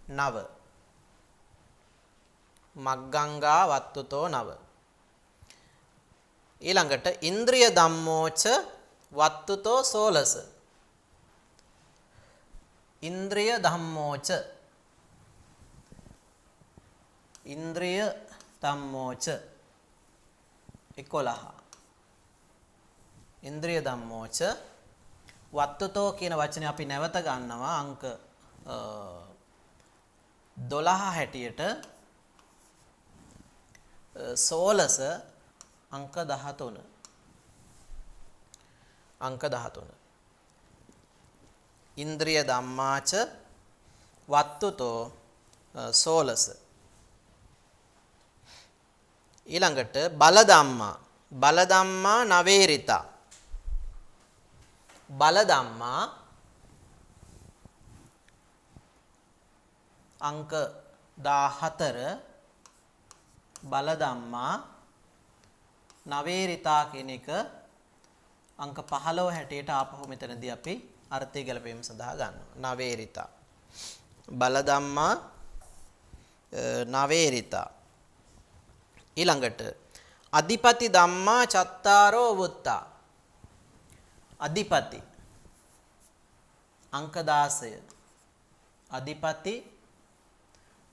9. මග්ගංගා වත්තුතෝ 9. ඊළඟට ඉන්ද්‍රිය ධම්මෝච වත්තුතෝ 16. ඉන්ද්‍රිය ධම්මෝච 11. ඉන්ද්‍රිය ධම්මෝච වත්තුතෝ කියන වචනේ අපි නැවත ගන්නවා අංක 12 හැටියට 16 අංක 13. අංක 13. ඉන්ද්‍රිය ධම්මාච වත්තුතෝ 16. ඊළඟට බල ධම්මා නවේරිතා. බල ධම්මා අංක 14. බල ධම්මා නවේරිතා කියන එක අංක 15 හැටියට ආපහු මෙතනදී අපි අර්ථය ගැලපීම සඳහා ගන්නවා. නවේරිතා බල ධම්මා නවේරිතා. ඊළඟට අධිපති ධම්මා චත්තාරෝ වුත්තා. අධිපති අංක 16. අධිපති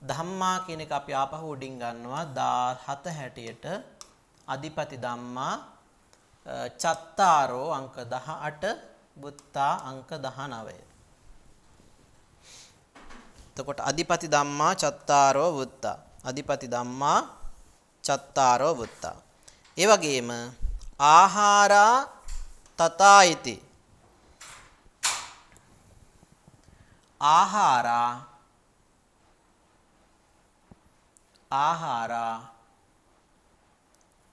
ධම්මා කියන එක අපි ආපහු උඩින් ගන්නවා 17 හැටියට අධිපති ධම්මා චත්තාරෝ අංක 18 වුත්තා අංක 19. එතකොට අධිපති ධම්මා චත්තාරෝ වුත්තා. අධිපති ධම්මා චත්තාරෝ වුත්තා. ඒ වගේම ආහාරා තථායිති. ආහාරා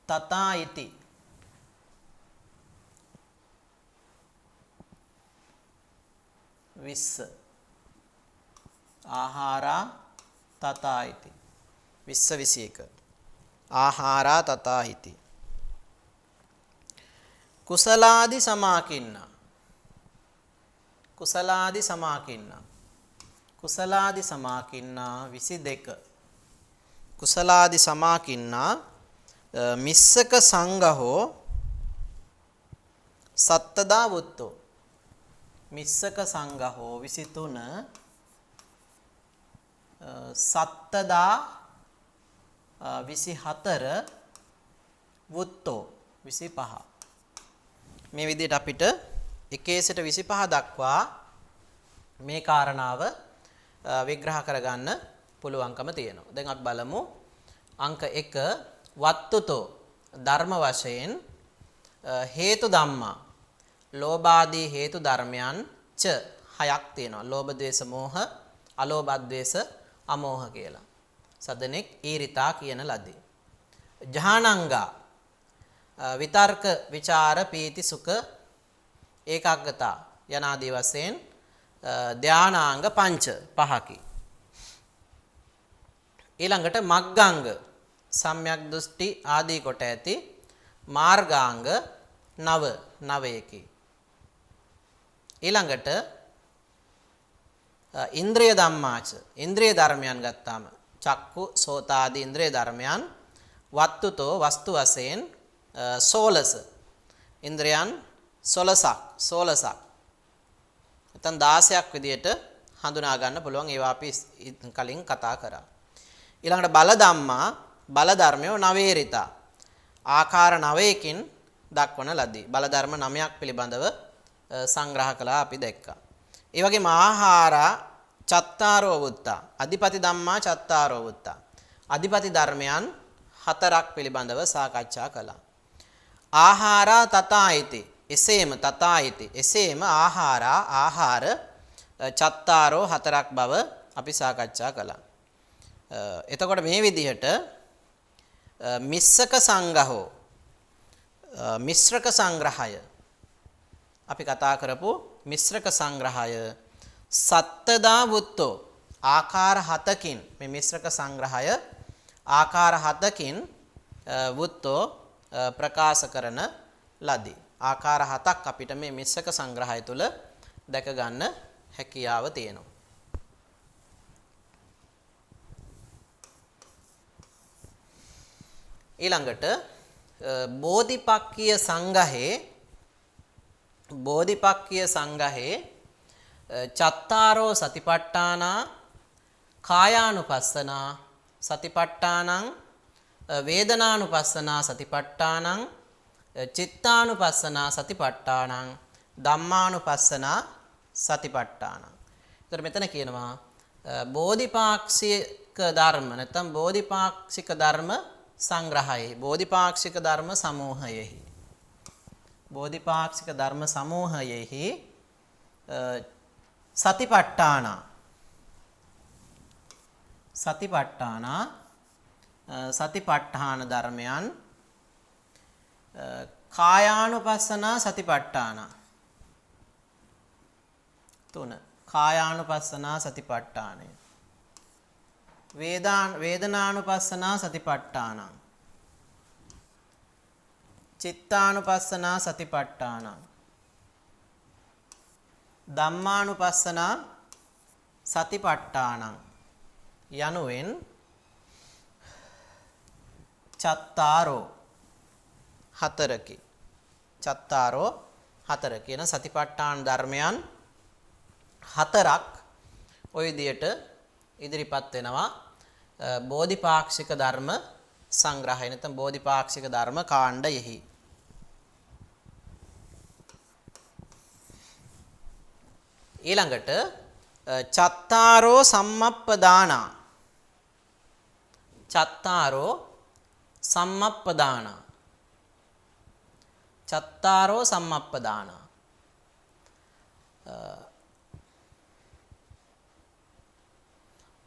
තථායිති. විස්ස ආහාරා තථායිති. 21 ආහාරා තථායිති. කුසලාදි සමාකින්න. කුසලාදි සමාකින්න. කුසලාදි සමාකින්න 22. කුසලාදි සමාකින්න මිස්සක සංඝහෝ සත්තදා වුත්තෝ. මිස්සක සංඝහෝ 23 සත්තදා 24 වුත්තෝ 25. මේ විදිහට අපිට 1 සිට 25 දක්වා මේ කාරණාව විග්‍රහ කරගන්න පුළුවන්කම තියෙනවා. දැන් අපි බලමු අංක 1 වත්තුතෝ ධර්ම වශයෙන් හේතු ධම්මා ලෝභාදී හේතු ධර්මයන් ච 6ක් තියෙනවා. ලෝභ ද්වේෂ මෝහ අලෝභ ද්වේෂ අමෝහ කියලා. සදනෙක් ඊරිතා කියන ලදී. ජහානංගා විතර්ක විචාර පීති සුඛ ඒකාග්‍රතා යනාදී වශයෙන් ධානාංග පංච 5කි. ඊළඟට මග්ගාංග සම්‍යක් දෘෂ්ටි ආදී කොට ඇති මාර්ගාංග 9කි. ඊළඟට ඉන්ද්‍රිය ධම්මාච ඉන්ද්‍රිය ධර්මයන් ගත්තාම චක්කු සෝතාදී ඉන්ද්‍රිය ධර්මයන් වත්තුතෝ වස්තු වශයෙන් 16 ඉන්ද්‍රයන් 16ක් නැත්නම් 16ක් විදියට හඳුනා ගන්න පුළුවන්. ඒවා අපි කලින් කතා කරා. ඊළඟට බල ධම්මා බල ධර්මය නවේරිතා ආකාර 9කින් දක්වන ලදී. බල ධර්ම 9ක් පිළිබඳව සංග්‍රහ කළා අපි දැක්කා. ඒ වගේම ආහාරා චත්තාරෝ වුත්තා අධිපති ධම්මා චත්තාරෝ වුත්තා අධිපති ධර්මයන් 4ක් පිළිබඳව සාකච්ඡා කළා. ආහාරා තථායිති එසේම ආහාර චත්තාරෝ 4ක් බව අපි සාකච්ඡා කළා. එතකොට මේ විදිහට මිස්සක සංඝහෝ මිශ්‍රක සංග්‍රහය අපි කතා කරපු මිශ්‍රක සංග්‍රහය සත්තදා වුත්තෝ ආකාර 7කින් මේ මිශ්‍රක සංග්‍රහය ආකාර 7කින් වුත්තෝ ප්‍රකාශ කරන ලදී. ආකාර 7ක් අපිට මේ මිශ්‍රක සංග්‍රහය තුල දැක ගන්න හැකියාව තියෙනවා. ඊළඟට බෝධිපක්ඛිය සංඝහේ චත්තාරෝ සතිපට්ඨානා කායානුපස්සනා සතිපට්ඨානං වේදනානුපස්සනා සතිපට්ඨානං චිත්තානුපස්සනා සතිපට්ඨානං ධම්මානුපස්සනා සතිපට්ඨානං. ඒතර මෙතන කියනවා බෝධිපාක්ෂික ධර්ම නැත්නම් බෝධිපාක්ෂික ධර්ම සංග්‍රහයේ බෝධිපාක්ෂික ධර්ම සමූහයෙහි බෝධිපාක්ෂික ධර්ම සමූහයෙහි සතිපට්ඨාන ධර්මයන් කායානුපස්සනා සතිපට්ඨාන 3 කායානුපස්සනා සතිපට්ඨානය වේදනානුපස්සනා සතිපට්ඨාන චිත්තානුපස්සනා සතිපට්ඨාන ධම්මානුපස්සනා සතිපට්ඨාන යනුවෙන් චත්තාරෝ 4කි. චත්තාරෝ 4 කියන සතිපට්ඨාන ධර්මයන් 4ක් ওই විදියට ඉදිරිපත් වෙනවා බෝධිපාක්ෂික ධර්ම සංග්‍රහය නැත්නම් බෝධිපාක්ෂික ධර්ම කාණ්ඩයෙහි. ඊළඟට චත්තාරෝ සම්මප්පදානා චත්තාරෝ සම්මප්පදානා චත්තාරෝ සම්මප්පදානා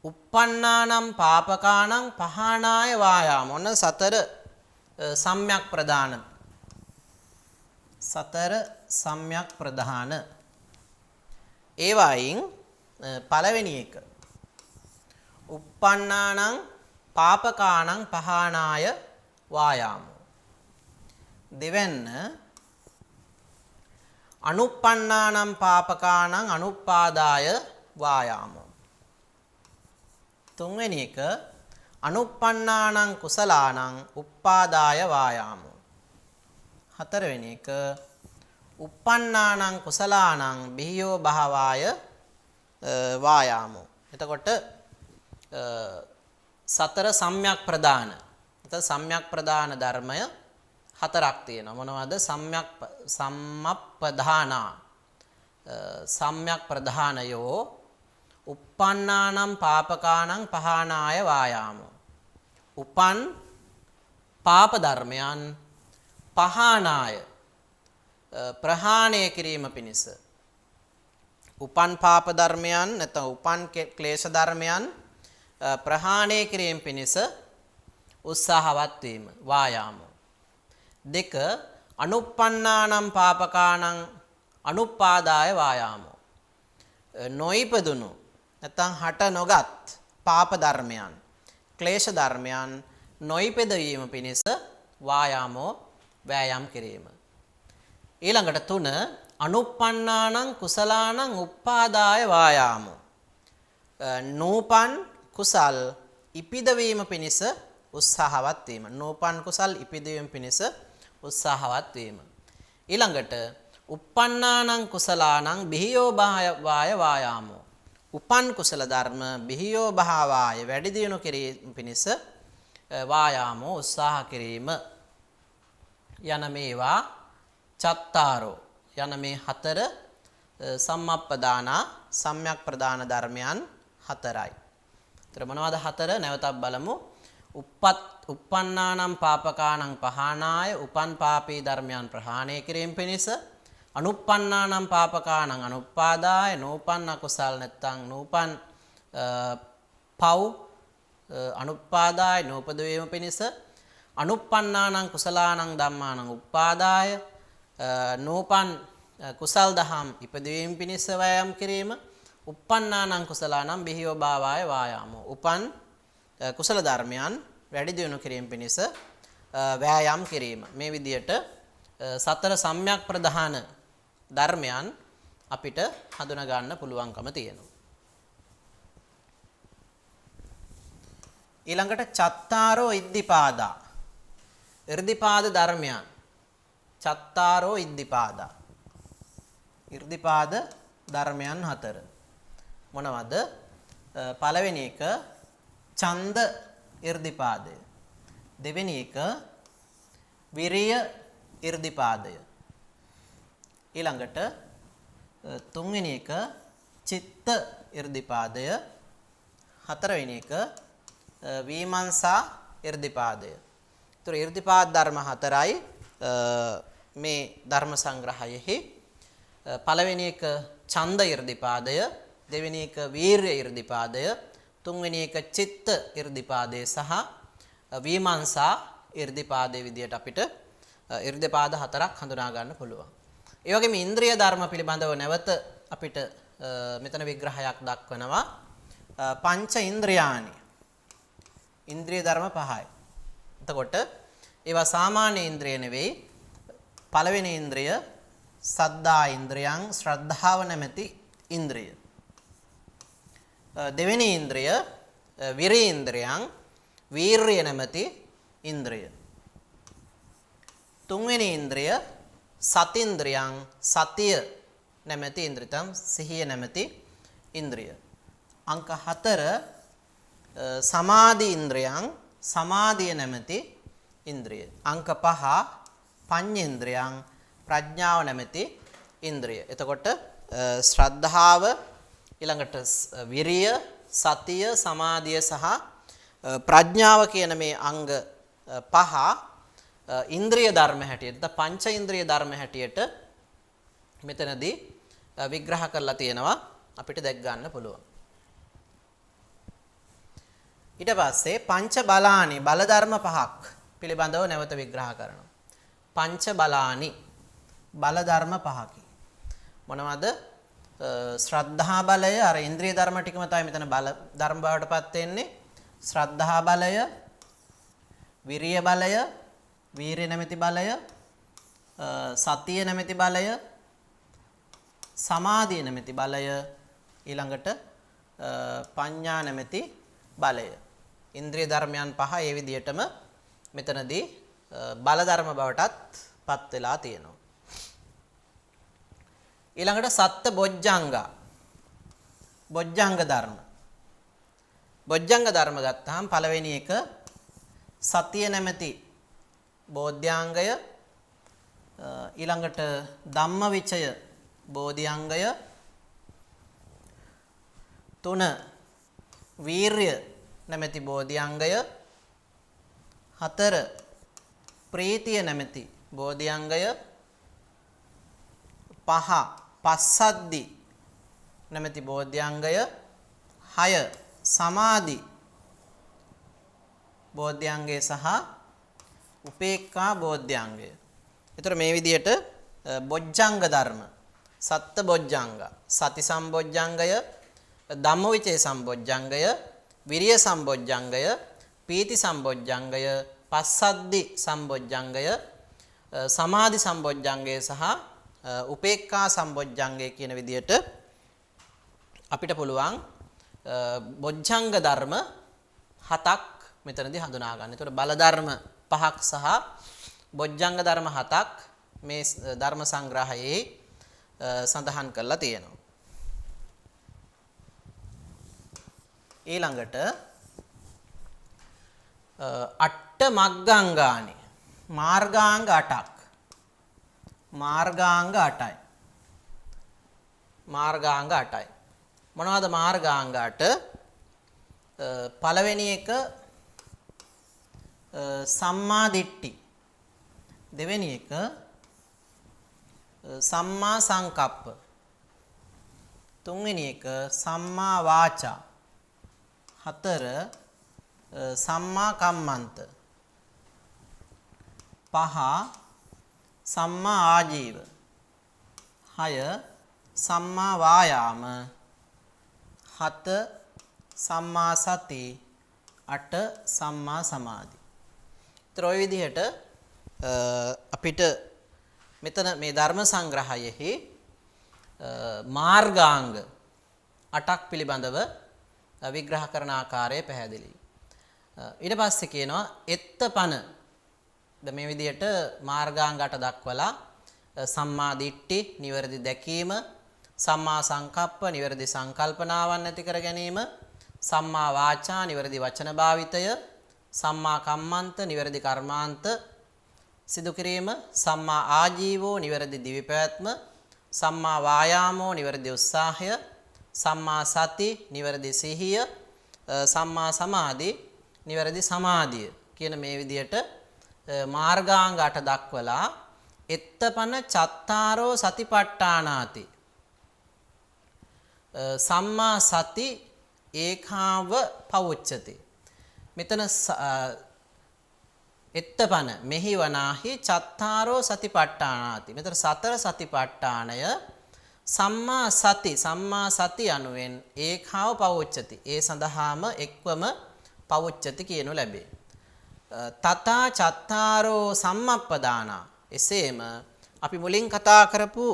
uppannānaṁ pāpakānaṁ pahānāya vāyāma. ඔන්න සතර සම්‍යක් ප්‍රදාන සතර සම්‍යක් ප්‍රදාන ඒ වයින් පළවෙනි එක uppannānaṁ pāpakānaṁ pahānāya vāyāma. දෙවැන්න anuppannānaṁ pāpakānaṁ anuppādāya vāyāma. තුන්වෙනි එක අනුප්පන්නානං කුසලානං උප්පාදාය වායාමු. හතරවෙනි එක උප්පන්නානං කුසලානං බිහියෝ භාවාය වායාමු. එතකොට සතර සම්‍යක් ප්‍රදාන. එතකොට සම්‍යක් ප්‍රදාන ධර්මය හතරක් තියෙනවා. මොනවද? සම්මප්පදානා සම්‍යක් ප්‍රධානයෝ uppannānaṁ pāpakānaṁ pahānāya vāyāma. උපන් පාප ධර්මයන් පහානාය ප්‍රහාණය කිරීම පිණිස. උපන් පාප ධර්මයන් නැත්නම් උපන් ක්ලේශ ධර්මයන් ප්‍රහාණය කිරීම පිණිස උත්සාහවත් වීම වායාම. දෙක අනුප්පන්නානං පාපකානං අනුප්පාදාය වායාම. නොයිපදුණු නැත්නම් හට නොගත් පාප ධර්මයන් ක්ලේශ ධර්මයන් නොයිපදවීම පිණිස වායාමෝ වෑයම් කිරීම. ඊළඟට 3 අනුප්පන්නානං කුසලානං උප්පාදාය වායාමෝ. නූපන් කුසල් ඉපිදවීම පිණිස උත්සාහවත් වීම. නූපන් කුසල් ඉපිදවීම පිණිස උත්සාහවත් වීම. ඊළඟට uppannānaṁ කුසලානං බිහියෝ භාවාය වායාමෝ. උපන් කුසල ධර්ම බිහියෝ භාවාය වැඩි දියුණු කිරීම පිණිස වායාමෝ උත්සාහ කිරීම යන මේවා චත්තාරෝ යන මේ හතර සම්මප්පදානා සම්‍යක් ප්‍රදාන ධර්මයන් හතරයි. ඒතර මොනවද හතර? නැවතත් බලමු. uppannānaṁ pāpakānaṁ pahānāya උපන් පාපී ධර්මයන් ප්‍රහාණය කිරීම පිණිස. අනුප්පන්නානං පාපකානං අනුප්පාදාය නූපන් අකුසල් නැත්තං නූපන් පව් අනුප්පාදාය නූපද වීම පිණිස. අනුප්පන්නානං කුසලානං ධම්මානං උප්පාදාය නූපන් කුසල් දහම් ඉපදවීම පිණිස වෑයම් කිරීම. uppannānaṁ කුසලානං බිහියෝ භාවාය වායාමෝ. උපන් කුසල ධර්මයන් වැඩි දියුණු කිරීම පිණිස වෑයම් කිරීම. මේ විදියට සතර සම්‍යක් ප්‍රධාන ධර්මයන් අපිට හඳුනා ගන්න පුළුවන්කම තියෙනවා. ඊළඟට චත්තාරෝ ඉද්ධිපාදා ඉර්ධිපාද ධර්මයන්. චත්තාරෝ ඉද්ධිපාදා ඉර්ධිපාද ධර්මයන් හතර මොනවද? පළවෙනි එක ඡන්ද ඉර්ධිපාදය. දෙවෙනි එක විරිය ඉර්ධිපාදය. ඊළඟට තුන්වෙනි එක චිත්ත ඉර්ධිපාදය. හතරවෙනි එක විමර්ශා ඉර්ධිපාදය. ඒතර ඉර්ධිපාද ධර්ම හතරයි මේ ධර්ම සංග්‍රහයෙහි. පළවෙනි එක ඡන්ද ඉර්ධිපාදය, දෙවෙනි එක වීර්ය ඉර්ධිපාදය, තුන්වෙනි එක චිත්ත ඉර්ධිපාදය සහ විමර්ශා ඉර්ධිපාදයේ විදියට අපිට ඉර්ධිපාද හතරක් හඳුනා ගන්න පුළුවන්. ඒ වගේම ඉන්ද්‍රිය ධර්ම පිළිබඳව නැවත අපිට මෙතන විග්‍රහයක් දක්වනවා. පංච ඉන්ද්‍රියානි ඉන්ද්‍රිය ධර්ම පහයි. එතකොට ඒවා සාමාන්‍ය ඉන්ද්‍රිය නෙවෙයි. පළවෙනි ඉන්ද්‍රිය සද්ධා ඉන්ද්‍රියං ශ්‍රද්ධාව නැමැති ඉන්ද්‍රිය. දෙවෙනි ඉන්ද්‍රිය විරි ඉන්ද්‍රියං වීර්ය නැමැති ඉන්ද්‍රිය. තුන්වෙනි ඉන්ද්‍රිය සතින්ද්‍රියං සතිය නැමැති ඉන්ද්‍රිය. සිහිය නැමැති ඉන්ද්‍රිය. අංක 4 සමාධි ඉන්ද්‍රයන් සමාධිය නැමැති ඉන්ද්‍රිය. අංක 5 පඤ්ඤේන්ද්‍රයන් ප්‍රඥාව නැමැති ඉන්ද්‍රිය. එතකොට ශ්‍රද්ධාව ඊළඟට විරිය සතිය සමාධිය සහ ප්‍රඥාව කියන මේ අංග 5 ඉන්ද්‍රිය ධර්ම හැටියට පංච ඉන්ද්‍රිය ධර්ම හැටියට මෙතනදී විග්‍රහ කරලා තියෙනවා අපිට දැක් ගන්න පුළුවන්. ඊට පස්සේ පංච බලානි බල ධර්ම 5ක් පිළිබඳව නැවත විග්‍රහ කරනවා. පංච බලානි බල ධර්ම 5කි. මොනවද? ශ්‍රද්ධා බලය අර ඉන්ද්‍රිය ධර්ම ටිකම තමයි මෙතන බල ධර්ම බවට පත් වෙන්නේ. ශ්‍රද්ධා බලය, විරිය බලය, වීරිය නැමැති බලය, සතිය නැමැති බලය, සමාධිය නැමැති බලය, ඊළඟට පඤ්ඤා නැමැති බලය. ඉන්ද්‍රිය ධර්මයන් 5 ඒ විදිහටම මෙතනදී බල ධර්ම බවටත් පත් වෙලා තියෙනවා. ඊළඟට සත්ත බොජ්ජංග බොජ්ජංග ධර්ම. බොජ්ජංග ධර්ම ගත්තාම පළවෙනි එක සතිය නැමැති බෝධ්‍යාංගය, ඊළඟට ධම්මවිචය බෝධ්‍යාංගය, 3 වීර්ය නැමැති බෝධ්‍යාංගය, 4 ප්‍රීතිය නැමැති බෝධ්‍යාංගය, 5 පස්සද්දි නැමැති බෝධ්‍යාංගය, 6 සමාධි බෝධ්‍යාංගය සහ උපේක්ඛා බෝධ්‍යාංගය. ඒතර මේ විදිහට බොජ්ජංග ධර්ම සත්ත බොජ්ජංග සති සම්බොජ්ජංගය, ධම්මවිචේ සම්බොජ්ජංගය, විරිය සම්බොජ්ජංගය, පීති සම්බොජ්ජංගය, පස්සද්දි සම්බොජ්ජංගය, සමාධි සම්බොජ්ජංගය සහ උපේක්ඛා සම්බොජ්ජංගය කියන විදිහට අපිට පුළුවන් බොජ්ජංග ධර්ම 7ක් මෙතනදී හඳුනා ගන්න. ඒතකොට බල ධර්ම 5ක් සහ බොජ්ජංග ධර්ම 7ක් මේ ධර්ම සංග්‍රහයේ සඳහන් කරලා තියෙනවා. ඊළඟට අට මග්ගංගානි මාර්ගාංග 8ක්. මාර්ගාංග 8යි. මාර්ගාංග 8යි. මොනවද මාර්ගාංග 8? පළවෙනි එක සම්මා දිට්ඨි. දෙවෙනි එක සම්මා සංකප්ප. තුන්වෙනි එක සම්මා වාචා. 4 සම්මා කම්මන්ත. 5 සම්මා ආජීව. 6 සම්මා වායාම. 7 සම්මා සති. 8 සම්මා සමාධි. ඒතර ඔය විදිහට අපිට මෙතන මේ ධර්ම සංග්‍රහයෙහි මාර්ගාංග 8ක් පිළිබඳව විග්‍රහ කරන ආකාරය පැහැදිලියි. ඊට පස්සේ කියනවා එත්තපන. දැන් මේ විදිහට මාර්ගාංග 8 දක්වලා සම්මා දිට්ඨි නිවැරදි දැකීම, සම්මා සංකප්ප නිවැරදි සංකල්පනාවන් ඇති කර ගැනීම, සම්මා වාචා නිවැරදි වචන භාවිතය, සම්මා කම්මන්ත නිවැරදි කර්මාන්ත සිදු කිරීම, සම්මා ආජීවෝ නිවැරදි දිවි පැවැත්ම, සම්මා වායාමෝ නිවැරදි උත්සාහය, සම්මා සති නිවැරදි සිහිය, සම්මා සමාධි නිවැරදි සමාධිය කියන මේ විදිහට මාර්ගාංග 8 දක්වලා එත්තපන චත්තාරෝ සතිපට්ඨානාති සම්මා සති ඒකාව පවුච්චති. මෙතන එත්තපන මෙහි වනාහි චත්තාරෝ සතිපට්ඨානාති. මෙතන සතර සතිපට්ඨානය සම්මා සති යනුවෙන් ඒකාව පවුච්චති. ඒ සඳහාම එක්වම පවුච්චති කියනු ලැබේ. තථා චත්තාරෝ සම්මප්පදානා. එසේම අපි මුලින් කතා කරපු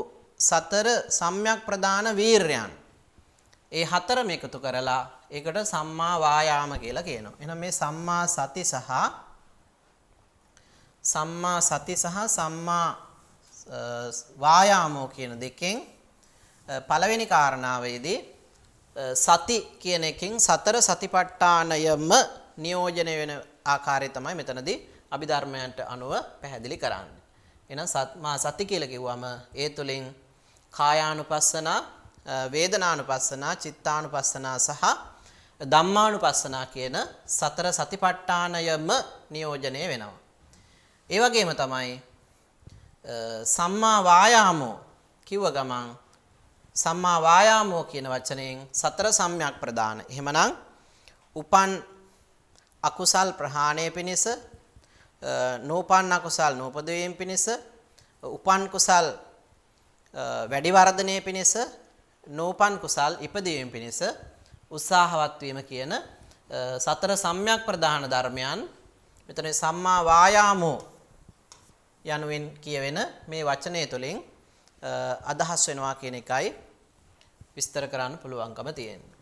සතර සම්‍යක් ප්‍රදාන වීර්යයන් ඒ හතරම එකතු කරලා ඒකට සම්මා වායාම කියලා කියනවා. එහෙනම් මේ සම්මා සති සහ සම්මා වායාමෝ කියන දෙකෙන් පළවෙනි කාරණාවේදී සති කියන එකෙන් සතර සතිපට්ඨානයම නියෝජනය වෙන ආකාරය තමයි මෙතනදී අභිධර්මයන්ට අනුව පැහැදිලි කරන්නේ. එහෙනම් සත්මා සති කියලා කිව්වම ඒ තුලින් කායානුපස්සනා, වේදනානුපස්සනා, චිත්තානුපස්සනා සහ ධම්මානුපස්සනා කියන සතර සතිපට්ඨානයම නියෝජනය වෙනවා. ඒ වගේම තමයි සම්මා වායාමෝ කිව්ව ගමන් සම්මා වායාමෝ කියන වචනයෙන් සතර සම්‍යක් ප්‍රදාන. එහෙමනම් උපන් අකුසල් ප්‍රහාණය පිණිස, නෝපන් අකුසල් නූපදවීම පිණිස, උපන් කුසල් වැඩි වර්ධනය පිණිස, නෝපන් කුසල් ඉපදීම පිණිස උත්සාහවත් වීම කියන සතර සම්‍යක් ප්‍රදාන ධර්මයන් මෙතන සම්මා වායාමෝ යනුවෙන් කියවෙන මේ වචනය තුළින් අදහස් වෙනවා කියන එකයි විස්තර කරන්න පුළුවන්කම තියෙන්නේ.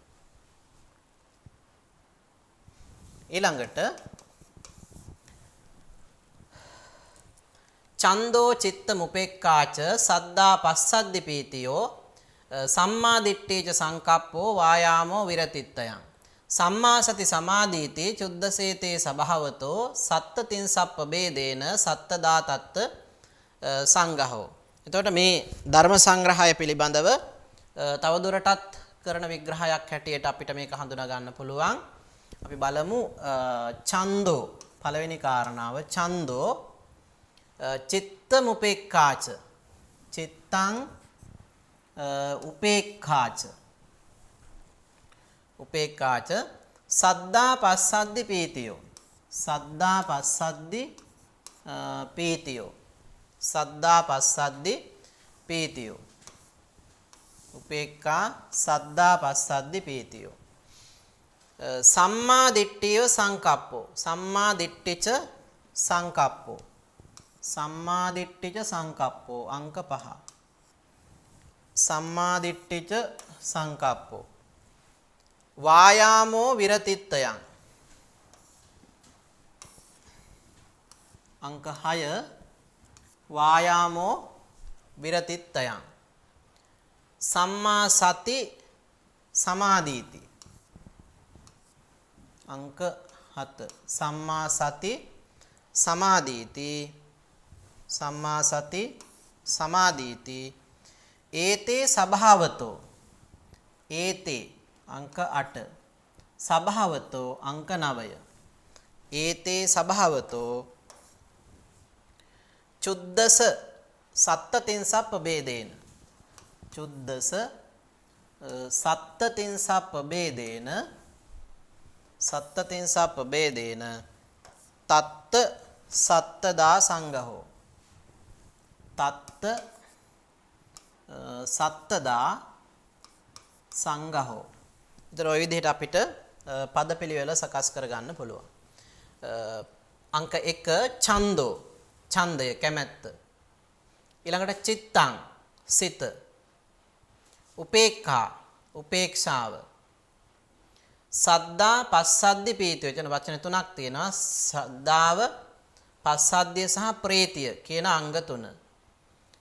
ඊළඟට චන්දෝ චිත්ත මුපෙක්කාච සද්දා පස්සද්දි පීතියෝ සම්මා දිට්ඨිච සංකප්පෝ වායාමෝ විරතිත්තයන් සම්මා සති සමාධීති චුද්දසේතේ සභාවතෝ සත්ත තින්සප්ප බේදේන සත්තදා තත්ත සංඝහෝ. එතකොට මේ ධර්ම සංග්‍රහය පිළිබඳව තවදුරටත් කරන විග්‍රහයක් හැටියට අපිට මේක හඳුනා ගන්න පුළුවන්. අපි බලමු ඡන්தோ පළවෙනි කාරණාව ඡන්தோ චිත්ත මුපේක්ඛාච චිත්තං උපේක්ඛාච උපේක්ඛාච සද්දා පස්සද්දි පීතියෝ සද්දා පස්සද්දි පීතියෝ සද්දා පස්සද්දි පීතියෝ උපේක්ඛා සද්දා පස්සද්දි පීතියෝ සම්මා දිට්ඨිය සංකප්පෝ සම්මා දිට්ඨිච සංකප්පෝ සම්මා දිට්ඨිච සංකප්පෝ අංක 5 සම්මා දිට්ඨිච සංකප්පෝ වායාමෝ විරතිත්තයන් අංක 6 වායාමෝ විරතිත්තයන් සම්මා සති සමාධීති අංක 7 සම්මා සති සමාධීති සම්මා සති සමාධීති ඒතේ සභාවතෝ ඒතේ අංක 8 සභාවතෝ අංක 9 ඒතේ සභාවතෝ චුද්දස සත්තතින්සප්ප බේදේන චුද්දස සත්තතින්සප්ප බේදේන සත්තතින්සප්ප බේදේන තත්ත සත්තදා සංඝහෝ තත්ත සත්තදා සංඝහෝ. ඒතර ওই විදිහට අපිට පදපිළිවෙල සකස් කරගන්න පුළුවන්. අංක 1 ඡන්தோ ඡන්දය කැමැත්ත. ඊළඟට චිත්තං සිත. උපේක්ඛා උපේක්ෂාව. සද්දා පස්සද්දි පීතිය කියන වචන තුනක් තියෙනවා. සද්දාව පස්සද්ධිය සහ ප්‍රීතිය කියන අංග තුන.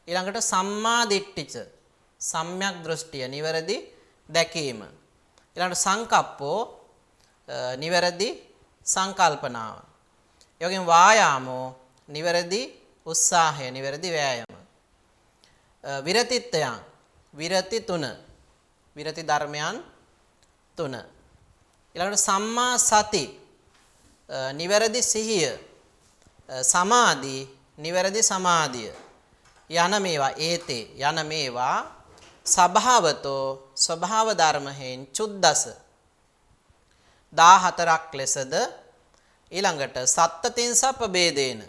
ඊළඟට සම්මා දිට්ඨිච සම්‍යක් දෘෂ්ටිය නිවැරදි දැකීම. ඊළඟට සංකප්පෝ නිවැරදි සංකල්පනාව. ඒ වගේම වායාමෝ නිවැරදි උත්සාහය නිවැරදි වෑයම. විරතිත්තයන් විරති තුන විරති ධර්මයන් තුන. ඊළඟට සම්මා සති නිවැරදි සිහිය සමාධි නිවැරදි සමාධිය යන මේවා ඒතේ යන මේවා සභාවතෝ ස්වභාව ධර්මයෙන් චුද්දස 14ක් ලෙසද ඊළඟට සත්තතින්සප්ප බේදේන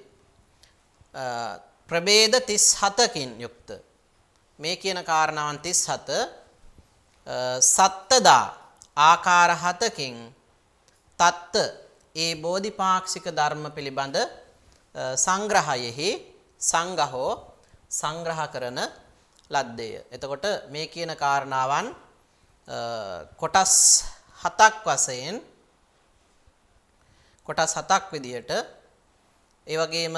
ප්‍රභේද 37කින් යුක්ත මේ කියන කාරණාවන් 37 සත්තදා ආකාර 7කින් තත්ත ඒ බෝධිපාක්ෂික ධර්ම පිළිබඳ සංග්‍රහයෙහි සංඝහෝ සංග්‍රහ කරන ලද්දේය. එතකොට මේ කියන කාරණාවන් කොටස් 7ක් වශයෙන් කොටස් 7ක් විදිහට ඒ වගේම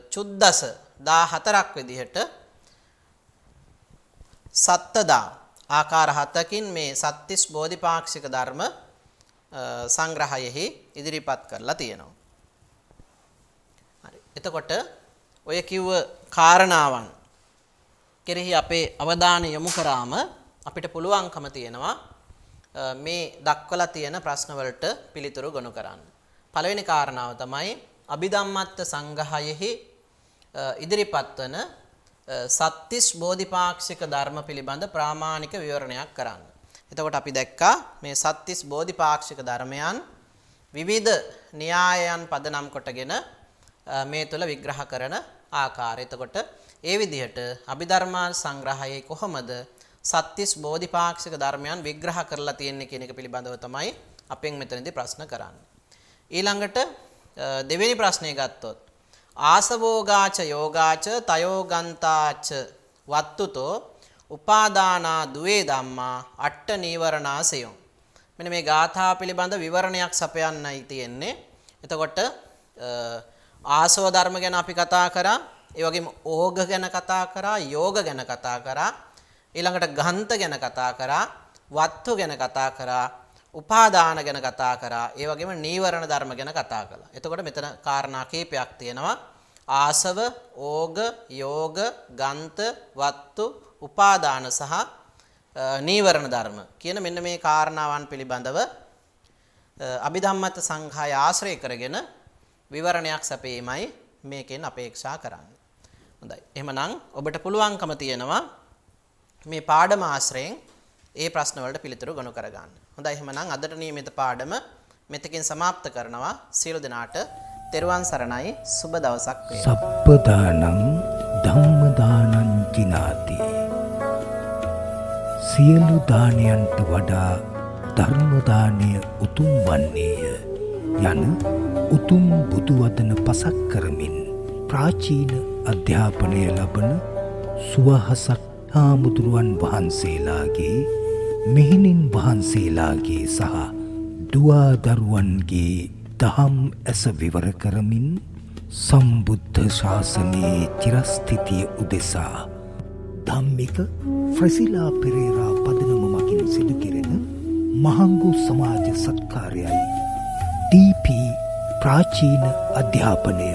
චුද්දස 14ක් විදිහට සත්තදා ආකාර 7කින් මේ සත්තිස් බෝධිපාක්ෂික ධර්ම සංග්‍රහයෙහි ඉදිරිපත් කරලා තියෙනවා. හරි. එතකොට ඔය කිව්ව කාරණාවන් කෙරෙහි අපේ අවධානය යොමු කරාම අපිට පුළුවන්කම තියෙනවා මේ දක්වලා තියෙන ප්‍රශ්න වලට පිළිතුරු ගොනු කරන්න. පළවෙනි කාරණාව තමයි අභිධම්මත්ත සංග්‍රහයෙහි ඉදිරිපත් වන සත්තිස් බෝධිපාක්ෂික ධර්ම පිළිබඳ ප්‍රාමාණික විවරණයක් කරන්න. එතකොට අපි දැක්කා මේ සත්තිස් බෝධිපාක්ෂික ධර්මයන් විවිධ න්‍යායයන් පදනම් කොටගෙන මේ තුල විග්‍රහ කරන ආකාරය. එතකොට ඒ විදිහට අභිධර්මා සංග්‍රහයේ කොහොමද සත්තිස් බෝධිපාක්ෂික ධර්මයන් විග්‍රහ කරලා තියෙන්නේ කියන එක පිළිබඳව තමයි අපෙන් මෙතනදී ප්‍රශ්න කරන්නේ. ඊළඟට දෙවෙනි ප්‍රශ්නය ගත්තොත් ආසවෝගාච යෝගාච තයෝගන්තාච වත්තුතෝ උපාදානා දුවේ ධම්මා අට්ඨ නීවරණාසයෝ. මෙන්න මේ ගාථා පිළිබඳ විවරණයක් සපයන්නයි තියෙන්නේ. එතකොට ආසව ධර්ම ගැන අපි කතා කරා, ඒ වගේම ඕග ගැන කතා කරා, යෝග ගැන කතා කරා, ඊළඟට ගන්ත ගැන කතා කරා, වත්තු ගැන කතා කරා, උපාදාන ගැන කතා කරා, ඒ වගේම නීවරණ ධර්ම ගැන කතා කළා. එතකොට මෙතන කාරණා කීපයක් තියෙනවා. ආසව, ඕග, යෝග, ගන්ත, වත්තු, උපාදාන සහ නීවරණ ධර්ම කියන මෙන්න මේ කාරණාවන් පිළිබඳව අභිධම්මත්ත සංඝය ආශ්‍රය කරගෙන විවරණයක් සැපීමයි මේකෙන් අපේක්ෂා කරන්නේ. හොඳයි. එහෙමනම් ඔබට පුළුවන්කම තියෙනවා මේ පාඩම ආශ්‍රයෙන් ඒ ප්‍රශ්න වලට පිළිතුරු ගොනු කරගන්න. හොඳයි. එහෙමනම් අදට නියමිත පාඩම මෙතකින් સમાપ્ત කරනවා. සියලු දෙනාට තෙරුවන් සරණයි. සුබ දවසක් වේවා. සප්පදානං ධම්මදානං කිනාති. සියලු දානයන්ට වඩා ධර්ම දානය උතුම් වන්නේය යන උතුම් බුදු වදන පසක් කරමින් ප්‍රාචීන අධ්‍යාපනය ලබන සුවහසක් හාමුදුරුවන් වහන්සේලාගේ, මෙහෙණින් වහන්සේලාගේ සහ දුවා දරුවන්ගේ දහම් ඇස විවර කරමින් සම්බුද්ධ ශාසනයේ චිරස්ථිතිය උදෙසා ධම්මික ෆ්‍රසිලා පෙරේරා පදනම මගින් සිදු කෙරෙන මහංගු සමාජ සත්කාරයයි ඩීපී ප්‍රාචීන අධ්‍යාපනය